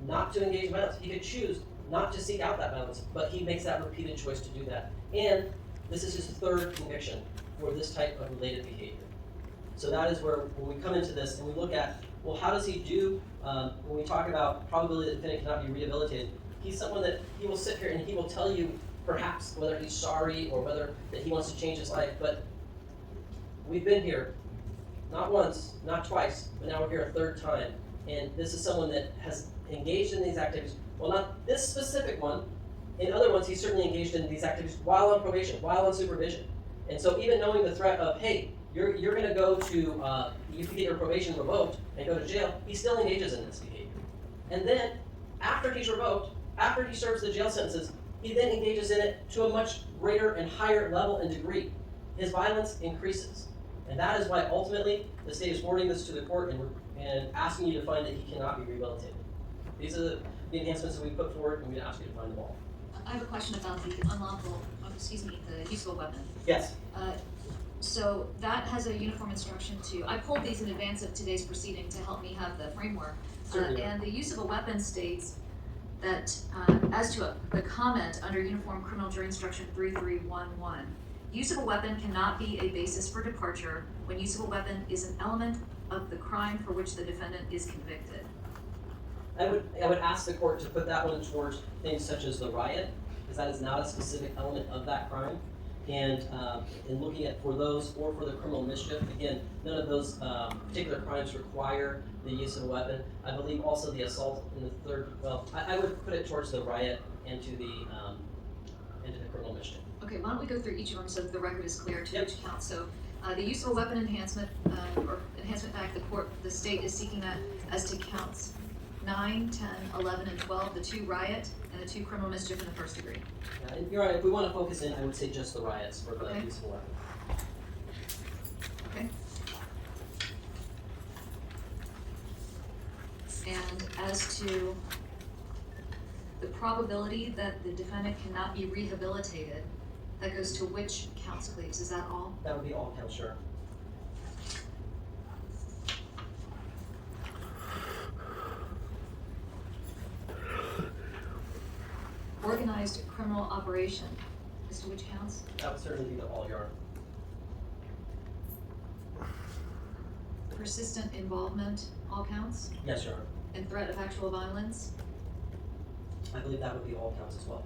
not to engage in violence. He could choose not to seek out that violence, but he makes that repeated choice to do that. And this is his third conviction for this type of related behavior. So that is where when we come into this and we look at, well, how does he do, when we talk about probability that the defendant cannot be rehabilitated, he's someone that he will sit here and he will tell you perhaps whether he's sorry or whether that he wants to change his life, but we've been here not once, not twice, but now we're here a third time. And this is someone that has engaged in these activities. Well, not this specific one. In other ones, he's certainly engaged in these activities while on probation, while on supervision. And so even knowing the threat of, hey, you're going to go to, you can get your probation revoked and go to jail, he still engages in this behavior. And then, after he's revoked, after he serves the jail sentences, he then engages in it to a much greater and higher level and degree. His violence increases. And that is why ultimately the state is forwarding this to the court and asking you to find that he cannot be rehabilitated. These are the enhancements that we put forward, and we ask you to find them all. I have a question about the the use of a weapon. Yes. So that has a uniform instruction to, I pulled these in advance of today's proceeding to help me have the framework. Certainly. And the use of a weapon states that, as to the comment under Uniform Criminal Jury Instruction 3311, use of a weapon cannot be a basis for departure when use of a weapon is an element of the crime for which the defendant is convicted. I would ask the court to put that one towards things such as the riot, because that is not a specific element of that crime. And in looking at for those or for the criminal mischief, again, none of those particular crimes require the use of a weapon. I believe also the assault in the third, well, I would put it towards the riot and to the criminal mischief. Okay, why don't we go through each of them so that the record is clear to Yep. each count. So the use of a weapon enhancement, or enhancement act, the state is seeking that as to counts 9, 10, 11, and 12, the 2 riot and the 2 criminal mischief in the first degree. And you're right, if we want to focus in, I would say just the riots for the Okay. use of a weapon. Okay. And as to the probability that the defendant cannot be rehabilitated, that goes to which counts, please? Is that all? That would be all count, sure. Organized criminal operation, as to which counts? That would certainly be the all yard. Persistent involvement, all counts? Yes, Your Honor. And threat of actual violence? I believe that would be all counts as well.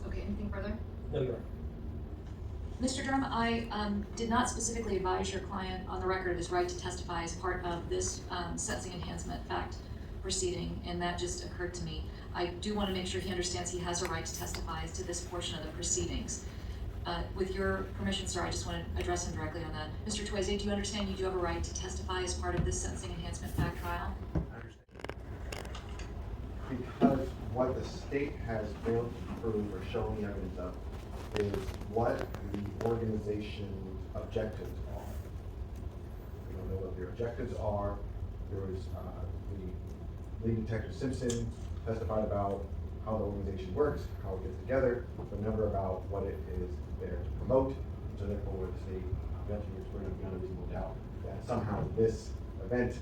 Okay, anything further? No, Your Honor. Mr. Durham, I did not specifically advise your client on the record of his right to testify as part of this sentencing enhancement fact proceeding, and that just occurred to me. I do want to make sure he understands he has a right to testify as to this portion of the proceedings. With your permission, sir, I just want to address him directly on that. Mr. Toese, do you understand you do have a right to testify as part of this sentencing enhancement fact trial? Because what the state has failed to prove or shown the evidence of is what the organization's objectives are. We don't know what their objectives are. There was the lead detective Simpson testified about how the organization works, how it gets together, but never about what it is there to promote. So therefore, the state eventually is bringing beyond a reasonable doubt that somehow this event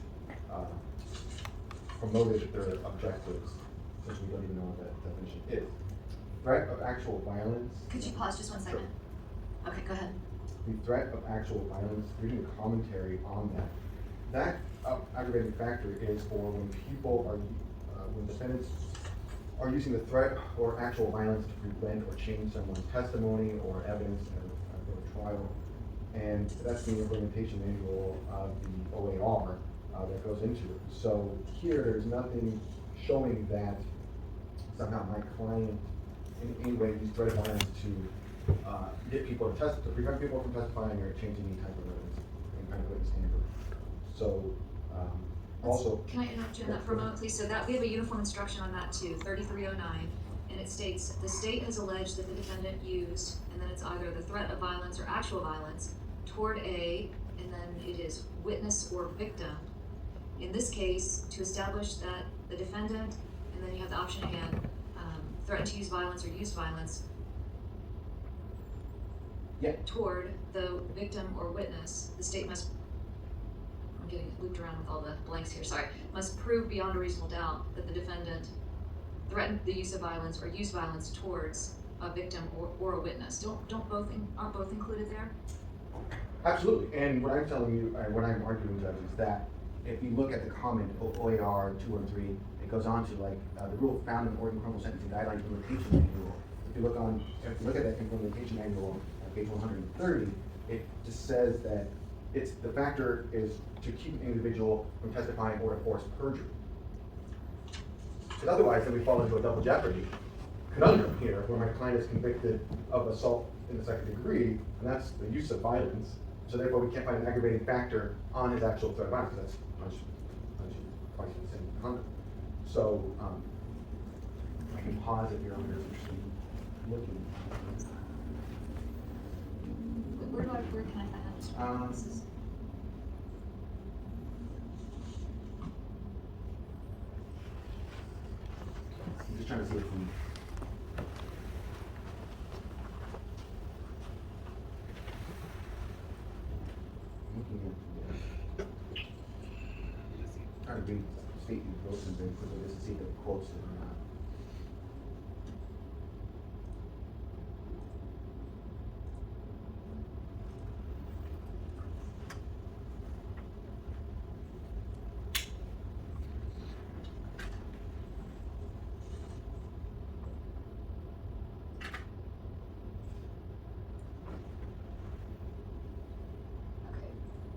promoted their objectives, since we don't even know what that definition is. Threat of actual violence. Could you pause just 1 second? Sure. Okay, go ahead. The threat of actual violence, reading the commentary on that aggravating factor is for when people are, when defendants are using the threat or actual violence to prevent or change someone's testimony or evidence at a trial. And that's the implementation manual of the OAR that goes into it. So here, there's nothing showing that somehow my client in any way used threat of violence to get people to prevent people from testifying or changing any type of evidence, any kind of witness tamper. So also. Can I interrupt you on that for a moment, please? So that, we have a uniform instruction on that too, 3309, and it states, the state has alleged that the defendant used, and then it's either the threat of violence or actual violence toward a, and then it is witness or victim. In this case, to establish that the defendant, and then you have the option again, threatened to use violence or used violence toward the victim or witness, the state must, I'm getting looped around with all the blanks here, sorry, must prove beyond a reasonable doubt that the defendant threatened the use of violence or used violence towards a victim or a witness. Aren't both included there? Absolutely, and what I'm telling you, what I'm arguing, Judge, is that if you look at the comment OAR 213, it goes on to like the rule found in the Oregon Criminal Sentencing Guideline Implementation Manual. If you look at that implementation manual at page 130, it just says that the factor is to keep an individual from testifying or to force perjury. Because otherwise, then we fall into a double jeopardy conundrum here, where my client is convicted of assault in the second degree, and that's the use of violence. So therefore, we can't find an aggravating factor on his actual threat of violence, because that's punishment twice in the same conduct. So I can pause if you're interested in looking. Where can I find that? This is. I'm just trying to see if we. Looking at trying to read statement notes and then quickly just to see if it quotes it or not.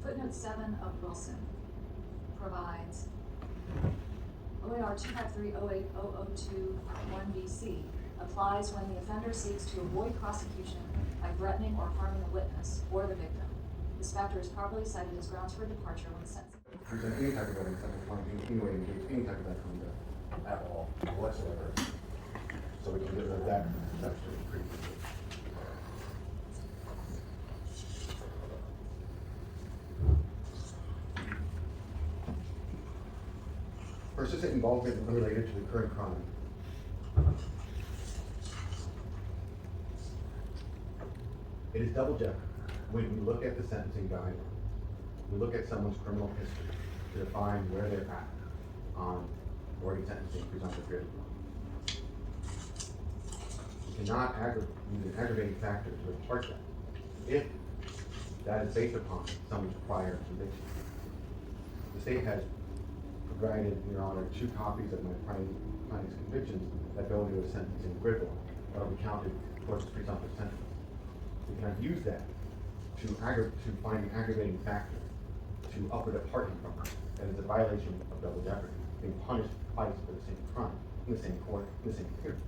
Footnote 7 of Wilson provides OAR 253-08002-1BC applies when the offender seeks to avoid prosecution by threatening or harming a witness or the victim. This factor is properly cited as grounds for departure when sentencing. Present any type of evidence that the client in any way engage any type of that conduct at all whatsoever. So we can get rid of that conception pretty quickly. Persistent involvement unrelated to the current crime. It is double jeopardy when we look at the sentencing guideline. We look at someone's criminal history to define where they're at on Oregon sentencing presumptive failure. You cannot use an aggravating factor to impart that if that is based upon someone's prior conviction. The state has provided, Your Honor, 2 copies of my client's convictions that go into a sentencing grid line that will be counted towards the presumptive sentence. We cannot use that to find an aggravating factor to upward depart him from it. That is a violation of double jeopardy, being punished twice for the same crime, in the same court, in the same period.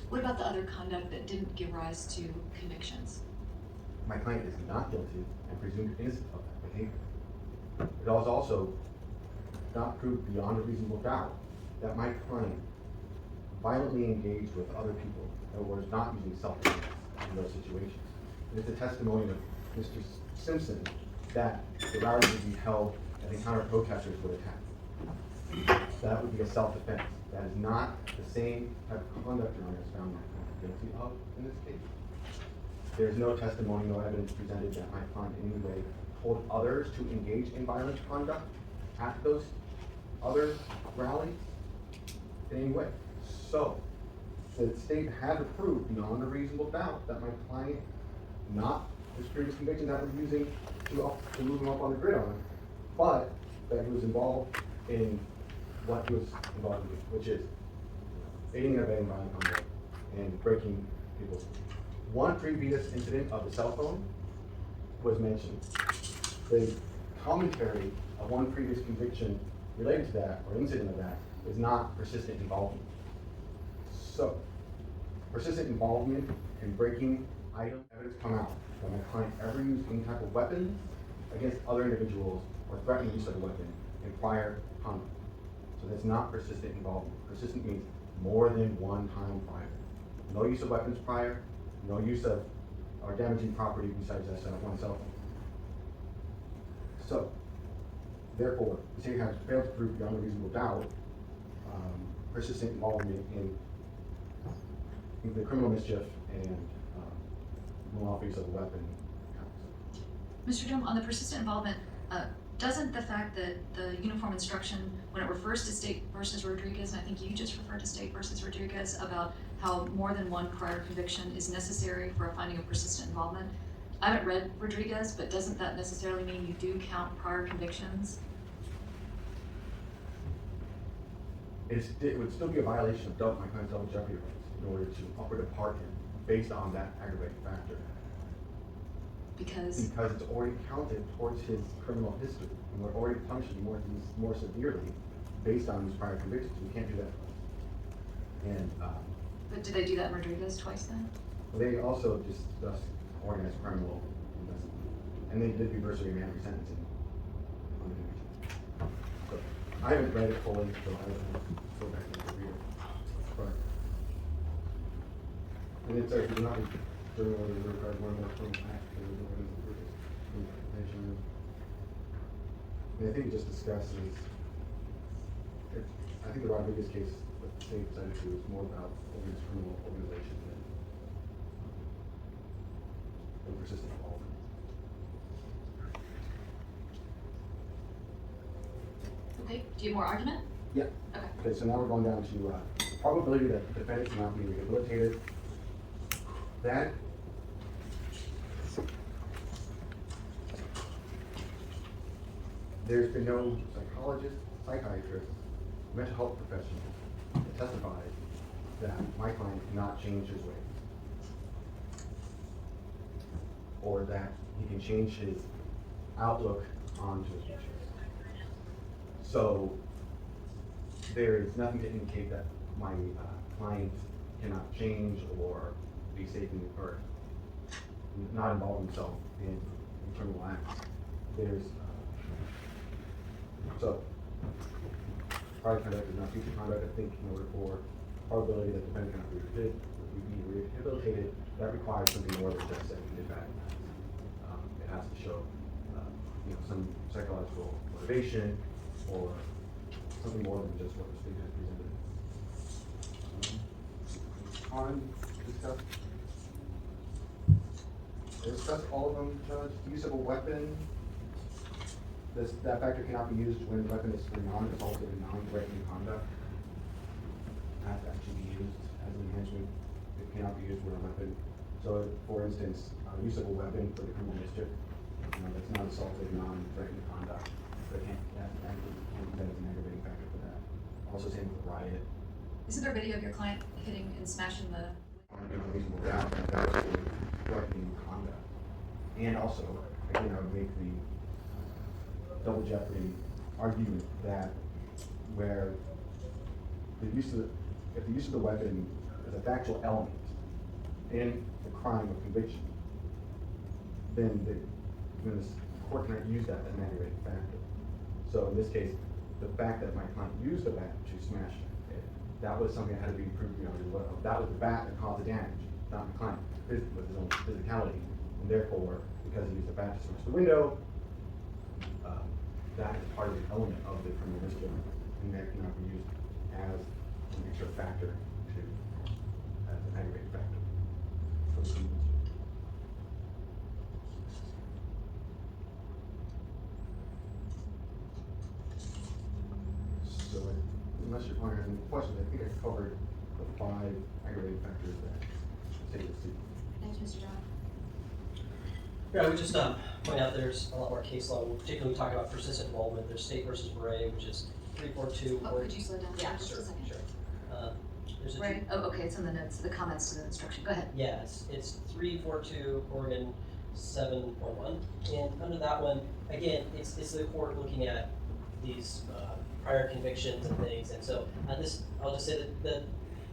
What about the other conduct that didn't give rise to convictions? My client is not guilty and presumed innocent of that behavior. It was also not proved beyond a reasonable doubt that my client violently engaged with other people that was not using self-defense in those situations. And it's a testimony of Mr. Simpson that the rally would be held and the counter-protesters would attack. That would be a self-defense. That is not the same type of conduct Your Honor is found guilty of in this case. There's no testimony, no evidence presented that my client in any way told others to engage in violent conduct at those other rallies in any way. So, the state had to prove beyond a reasonable doubt that my client, not his previous conviction that we're using to move him up on the gridiron, but that he was involved in what he was involved in, which is aiding and abetting violent conduct and breaking people's. One previous incident of the cell phone was mentioned. The commentary of one previous conviction related to that, or incident of that, is not persistent involvement. So, persistent involvement in breaking items, evidence come out that my client ever used any type of weapons against other individuals or threatened use of a weapon in prior conduct. So that's not persistent involvement. Persistent means more than one time prior. No use of weapons prior, no use of or damaging property besides that one cell phone. So, therefore, the state has failed to prove beyond a reasonable doubt persistent involvement in the criminal mischief and malicious use of a weapon. Mr. Dome, on the persistent involvement, doesn't the fact that the uniform instruction, when it refers to State versus Rodriguez, and I think you just referred to State versus Rodriguez, about how more than one prior conviction is necessary for a finding of persistent involvement, I haven't read Rodriguez, but doesn't that necessarily mean you do count prior convictions? It would still be a violation of my client's double jeopardy rights in order to upward depart him based on that aggravating factor. Because Because it's already counted towards his criminal history, and we're already punishing more severely based on his prior convictions. We can't do that. And but did they do that in Rodriguez twice then? they also discussed organized criminal investment, and they did reverse remand resentencing on the conviction. So I haven't read it fully, so I would go back and read it. But and it's like not during the required one more from act. I think it just discusses. I think the Rodriguez case, what the state decided to, is more about organized criminal organization than persistent involvement. Okay, do you have more argument? Yeah. Okay. Okay, so now we're going down to probability that the defendant cannot be rehabilitated. That there's been no psychologist, psychiatrist, mental health professional that testified that my client cannot change his ways, or that he can change his outlook onto his future. So there is nothing to indicate that my client cannot change or be safe in, or not involve himself in criminal acts. There's so prior conduct is not future conduct. I think in order for probability that the defendant cannot be rehabilitated, that requires something more than just saying he did bad. It has to show some psychological motivation or something more than just what the state has presented. Discuss all of them, Judge. Use of a weapon. That factor cannot be used when the weapon is for non-assaultive and non-threatening conduct. It has to actually be used as an enhancement. It cannot be used with a weapon. So, for instance, use of a weapon for the criminal mischief, that's non-assaultive, non-threatening conduct. But it can't be that as an aggravating factor for that. Also, same with the riot. Isn't there a video of your client hitting and smashing the? Reasonable doubt that was for threatening conduct. And also, again, I would make the double jeopardy argument that where if the use of the weapon is a factual element in the crime of conviction, then the court cannot use that as an aggravating factor. So in this case, the fact that my client used the bat to smash it, that was something that had to be proved beyond his will. That was the bat that caused the damage, not the client, with his own physicality. And therefore, because he used the bat to smash the window, that is part of the element of the criminal mischief, and that cannot be used as an extra factor to, as an aggravating factor. For the criminal. So unless you're wondering any questions, I think I covered the 5 aggravating factors that the state would see. Thank you, Mr. John. Yeah, I would just point out there's a lot more case law, particularly we talk about persistent involvement. There's State versus Bray, which is 342. Oh, could you slow down? Yeah, Just sure, a second. sure. There's a Right, oh, okay, it's in the notes, the comments to the instruction, go ahead. Yeah, it's 342 Oregon 741, and under that one, again, it's the court looking at these prior convictions and things, and so this, I'll just say that the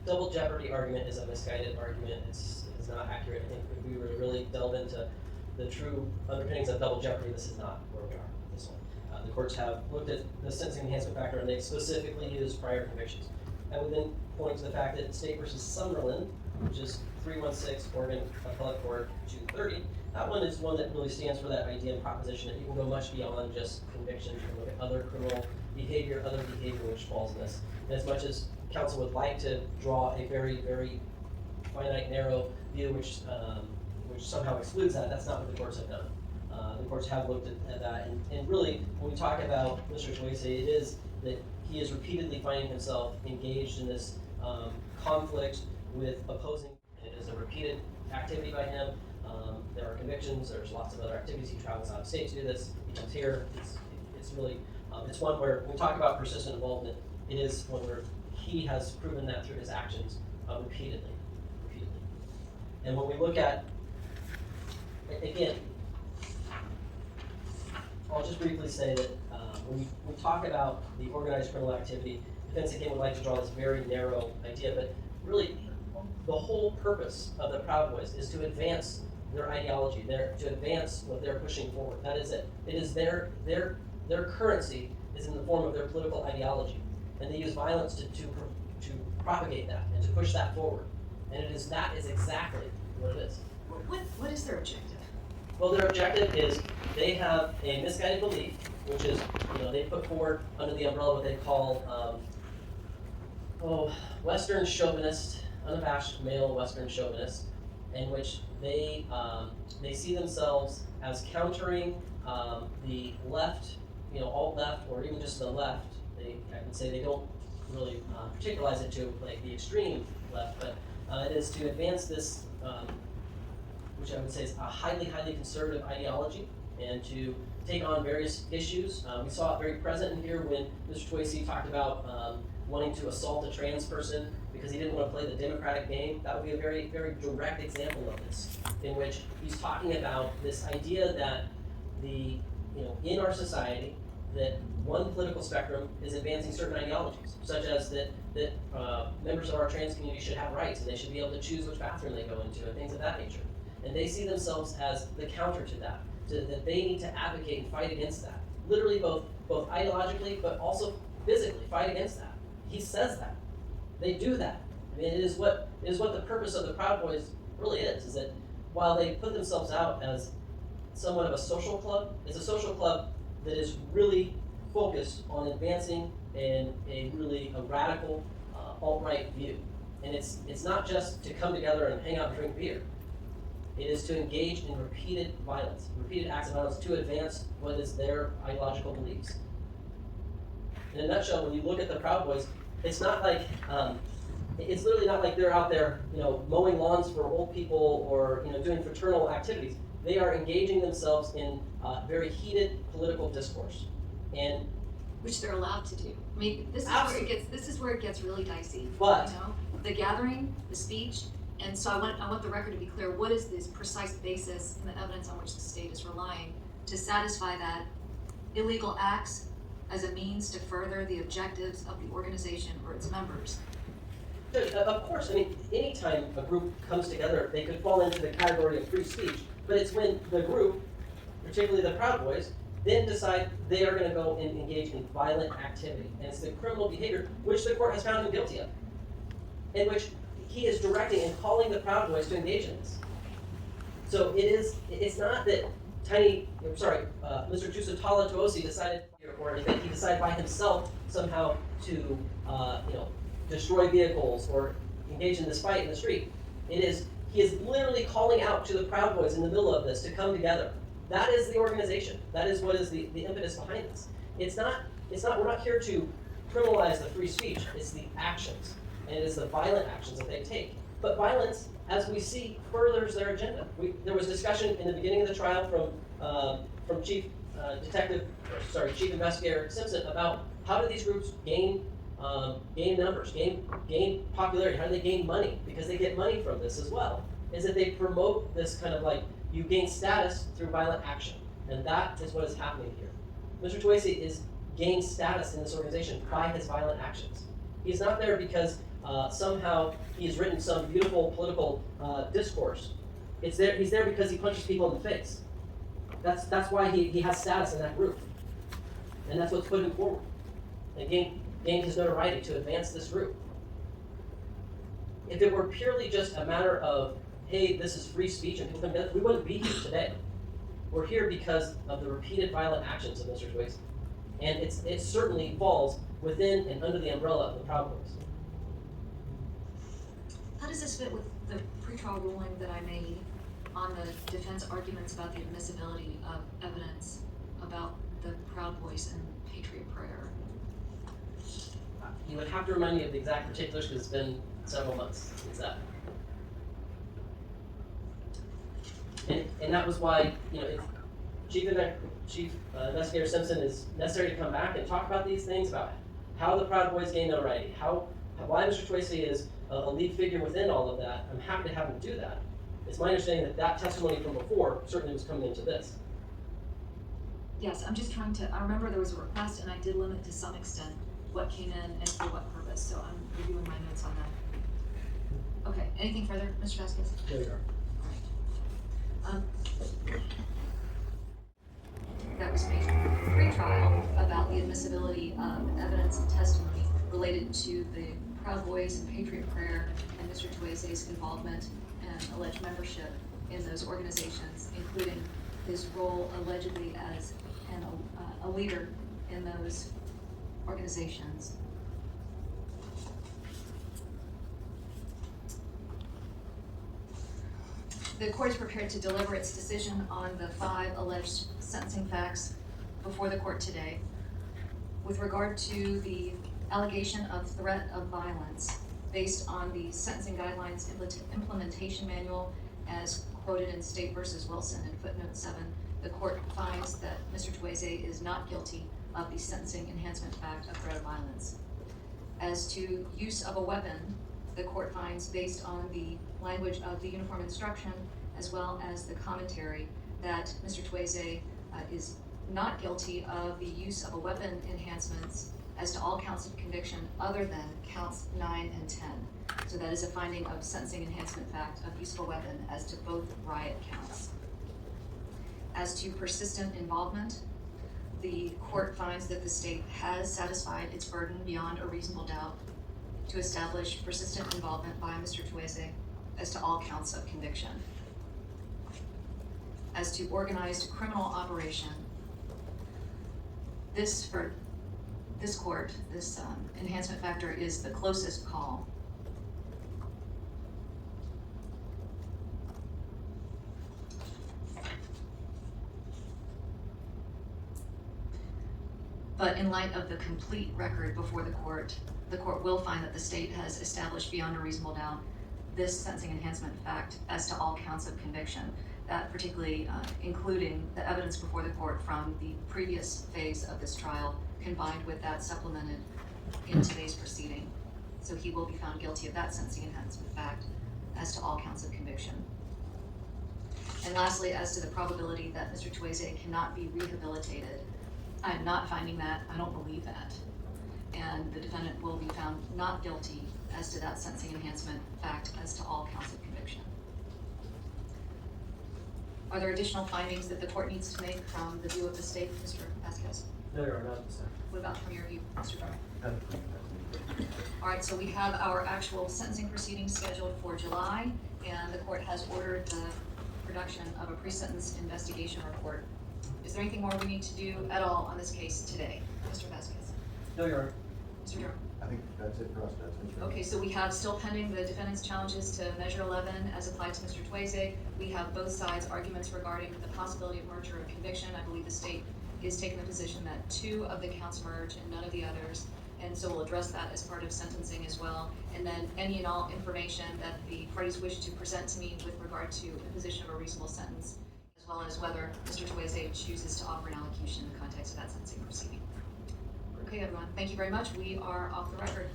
double jeopardy argument is a misguided argument. It's not accurate. I think if we were to really delve into the true underpinnings of double jeopardy, this is not where we are with this one. The courts have looked at the sentencing enhancement factor, and they specifically used prior convictions. I would then point to the fact that State versus Summerlin, which is 316 Oregon Appellate Court 230, that one is one that really stands for that idea and proposition that you can go much beyond just convictions. You can look at other criminal behavior, other behavior which falls in this. And as much as counsel would like to draw a very, very finite, narrow view which somehow excludes that, that's not what the courts have done. The courts have looked at that, and really, when we talk about Mr. Toese, it is that he is repeatedly finding himself engaged in this conflict with opposing. It is a repeated activity by him. There are convictions. There's lots of other activities. He travels out of state to do this. He comes here. It's really it's one where when we talk about persistent involvement, it is one where he has proven that through his actions repeatedly. And when we look at, again, I'll just briefly say that when we talk about the organized criminal activity, defense again would like to draw this very narrow idea, but really the whole purpose of the Proud Boys is to advance their ideology, to advance what they're pushing forward. That is it. It is their currency is in the form of their political ideology, and they use violence to propagate that and to push that forward. And that is exactly what it is. What is their objective? Well, their objective is they have a misguided belief, which is, they put forward under the umbrella what they call, Western chauvinist, unabashed male Western chauvinist, in which they see themselves as countering the left, alt-left, or even just the left. I would say they don't really particularize it to like the extreme left, but it is to advance this, which I would say is a highly, highly conservative ideology, and to take on various issues. We saw it very present in here when Mr. Toese talked about wanting to assault a trans person because he didn't want to play the Democratic game. That would be a very, very direct example of this, in which he's talking about this idea that in our society, that one political spectrum is advancing certain ideologies, such as that members of our trans community should have rights and they should be able to choose which bathroom they go into and things of that nature. And they see themselves as the counter to that, that they need to advocate and fight against that. Literally both ideologically, but also physically fight against that. He says that. They do that. I mean, it is what the purpose of the Proud Boys really is that while they put themselves out as somewhat of a social club, it's a social club that is really focused on advancing a radical alt-right view. And it's not just to come together and hang out and drink beer. It is to engage in repeated violence, repeated acts of violence to advance what is their ideological beliefs. In a nutshell, when you look at the Proud Boys, it's not like, it's literally not like they're out there, mowing lawns for old people or, doing fraternal activities. They are engaging themselves in very heated political discourse. And Which they're allowed to do. I mean, this is where it gets really dicey. But- The gathering, the speech, and so I want the record to be clear. What is this precise basis in the evidence on which the state is relying to satisfy that illegal acts as a means to further the objectives of the organization or its members? of course, I mean, anytime a group comes together, they could fall into the category of free speech, but it's when the group, particularly the Proud Boys, then decide they are going to go and engage in violent activity. And it's the criminal behavior which the court has found him guilty of, in which he is directing and calling the Proud Boys to engage in this. So it's not that Mr. Toese Toese decided, or that he decided by himself somehow to, destroy vehicles or engage in this fight in the street. He is literally calling out to the Proud Boys in the middle of this to come together. That is the organization. That is what is the impetus behind this. We're not here to criminalize the free speech. It's the actions, and it is the violent actions that they take. But violence, as we see, furthers their agenda. There was discussion in the beginning of the trial from Chief Investigator Simpson about how do these groups gain numbers, gain popularity, how do they gain money? Because they get money from this as well. Is that they promote this kind of like, you gain status through violent action. And that is what is happening here. Mr. Toese is gained status in this organization by his violent actions. He's not there because somehow he's written some beautiful political discourse. He's there because he punches people in the face. That's why he has status in that group. And that's what's put him forward. And gained his notoriety to advance this group. If it were purely just a matter of, hey, this is free speech and people come together, we wouldn't be here today. We're here because of the repeated violent actions of Mr. Toese. And it certainly falls within and under the umbrella of the Proud Boys. How does this fit with the pretrial ruling that I made on the defense arguments about the admissibility of evidence about the Proud Boys and Patriot Prayer? You would have to remind me of the exact particulars because it's been several months since that. And that was why, if Chief Investigator Simpson is necessary to come back and talk about these things, about how the Proud Boys gain notoriety, why Mr. Toese is a lead figure within all of that. I'm happy to have him do that. It's my understanding that testimony from before certainly was coming into this. Yes, I'm just trying to, I remember there was a request and I did limit to some extent what came in and for what purpose, so I'm reviewing my notes on that. Okay, anything further, Mr. Vasquez? There we are. That was made pre-trial about the admissibility of evidence and testimony related to the Proud Boys and Patriot Prayer and Mr. Toese's involvement and alleged membership in those organizations, including his role allegedly as a leader in those organizations. The court is prepared to deliver its decision on the 5 alleged sentencing facts before the court today. With regard to the allegation of threat of violence based on the Sentencing Guidelines Implementation Manual as quoted in State v. Wilson in footnote 7, the court finds that Mr. Toese is not guilty of the sentencing enhancement fact of threat of violence. As to use of a weapon, the court finds, based on the language of the uniform instruction as well as the commentary, that Mr. Toese is not guilty of the use of a weapon enhancements as to all counts of conviction other than counts 9 and 10. So that is a finding of sentencing enhancement fact of use of a weapon as to both riot counts. As to persistent involvement, the court finds that the state has satisfied its burden beyond a reasonable doubt to establish persistent involvement by Mr. Toese as to all counts of conviction. As to organized criminal operation, this enhancement factor is the closest call. But in light of the complete record before the court will find that the state has established beyond a reasonable doubt this sentencing enhancement fact as to all counts of conviction, that particularly including the evidence before the court from the previous phase of this trial combined with that supplemented in today's proceeding. So he will be found guilty of that sentencing enhancement fact as to all counts of conviction. And lastly, as to the probability that Mr. Toese cannot be rehabilitated, I'm not finding that, I don't believe that. And the defendant will be found not guilty as to that sentencing enhancement fact as to all counts of conviction. Are there additional findings that the court needs to make from the view of the state, Mr. Vasquez? No, there are not this time. What about from your view, Mr. Brown? All right, so we have our actual sentencing proceedings scheduled for July, and the court has ordered the production of a pre-sentence investigation report. Is there anything more we need to do at all on this case today? Mr. Vasquez? No, Your Honor. Mr. Durham? I think that's it for us, Judge. Okay, so we have still pending the defendant's challenges to Measure 11 as applied to Mr. Toese. We have both sides' arguments regarding the possibility of merger or conviction. I believe the state is taking the position that 2 of the counts merge and none of the others. And so we'll address that as part of sentencing as well. And then any and all information that the parties wish to present to me with regard to imposition of a reasonable sentence, as well as whether Mr. Toese chooses to offer an allocution in the context of that sentencing proceeding. Okay, everyone, thank you very much. We are off the record.